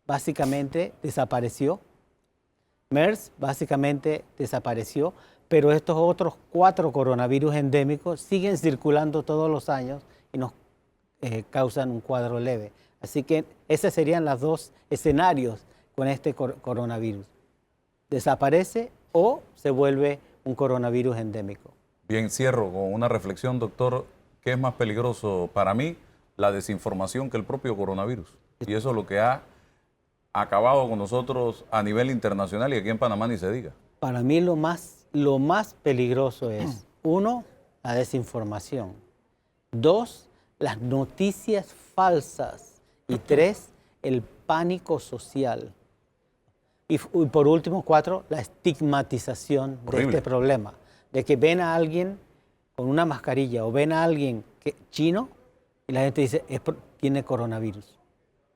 básicamente desapareció, MERS básicamente desapareció, pero estos otros 4 coronavirus endémicos siguen circulando todos los años y nos causan un cuadro leve. Así que esos serían los 2 escenarios con este coronavirus. Desaparece o se vuelve un coronavirus endémico. Bien, cierro con una reflexión, doctor. ¿Qué es más peligroso para mí? La desinformación que el propio coronavirus. Y eso es lo que ha acabado con nosotros a nivel internacional y aquí en Panamá ni se diga. Para mí lo más peligroso es, 1, la desinformación. 2, las noticias falsas. Y 3, el pánico social. Y por último, 4, la estigmatización de este problema. De que ven a alguien con una mascarilla o ven a alguien chino y la gente dice, tiene coronavirus.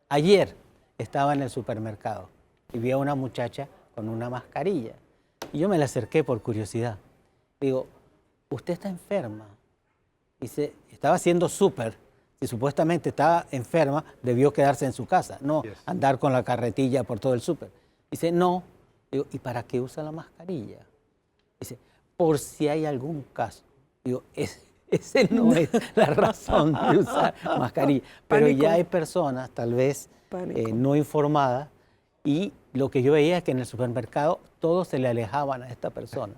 Ayer estaba en el supermercado y vi a una muchacha con una mascarilla. Y yo me la acerqué por curiosidad. Digo, ¿usted está enferma? Dice, estaba haciendo súper. Si supuestamente estaba enferma, debió quedarse en su casa, no andar con la carretilla por todo el súper. Dice, no. Digo, ¿y para qué usa la mascarilla? Dice, por si hay algún caso. Digo, ese no es la razón de usar mascarilla. Pero Pánico. ya hay personas, tal vez no informadas, y lo que yo veía es que en el supermercado todos se le alejaban a esta persona.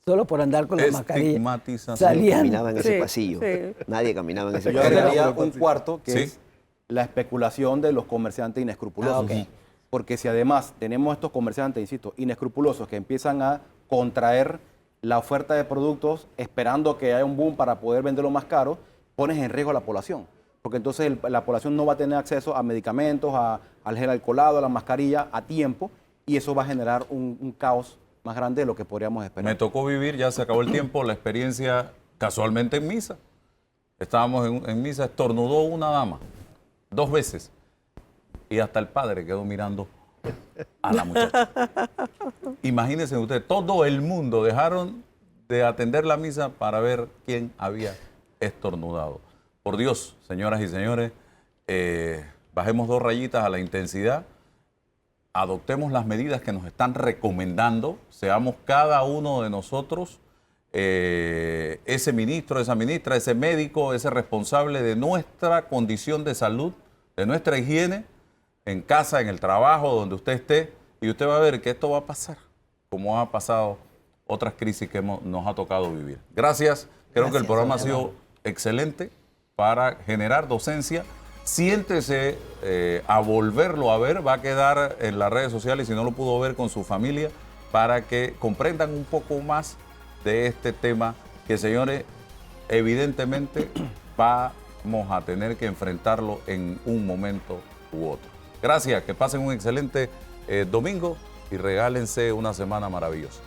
Solo por andar con la mascarilla. Estigmatización. Nadie Salían. caminaba en ese Sí, pasillo. sí. Nadie caminaba en ese Yo pasillo. agregaría un cuarto que Sí. es la especulación de los comerciantes inescrupulosos. Ah, ok. Porque si además tenemos estos comerciantes, insisto, inescrupulosos que empiezan a contraer la oferta de productos esperando que haya un boom para poder venderlo más caro, pones en riesgo a la población. Porque entonces la población no va a tener acceso a medicamentos, al gel alcoholado, a la mascarilla a tiempo, y eso va a generar un caos más grande de lo que podríamos esperar. Me tocó vivir, ya se acabó el tiempo, la experiencia casualmente en misa. Estábamos en misa, estornudó una dama 2 veces y hasta el padre quedó mirando a la muchacha. Imagínense ustedes, todo el mundo dejaron de atender la misa para ver quién había estornudado. Por Dios, señoras y señores, bajemos 2 rayitas a la intensidad, adoptemos las medidas que nos están recomendando, seamos cada uno de nosotros ese ministro, esa ministra, ese médico, ese responsable de nuestra condición de salud, de nuestra higiene, en casa, en el trabajo, donde usted esté, y usted va a ver que esto va a pasar, como ha pasado otras crisis que nos ha tocado vivir. Gracias, creo que el programa ha sido excelente para generar docencia. Siéntese a volverlo a ver, va a quedar en las redes sociales si no lo pudo ver con su familia, para que comprendan un poco más de este tema que, señores, evidentemente vamos a tener que enfrentarlo en un momento u otro. Gracias, que pasen un excelente domingo y regálense una semana maravillosa.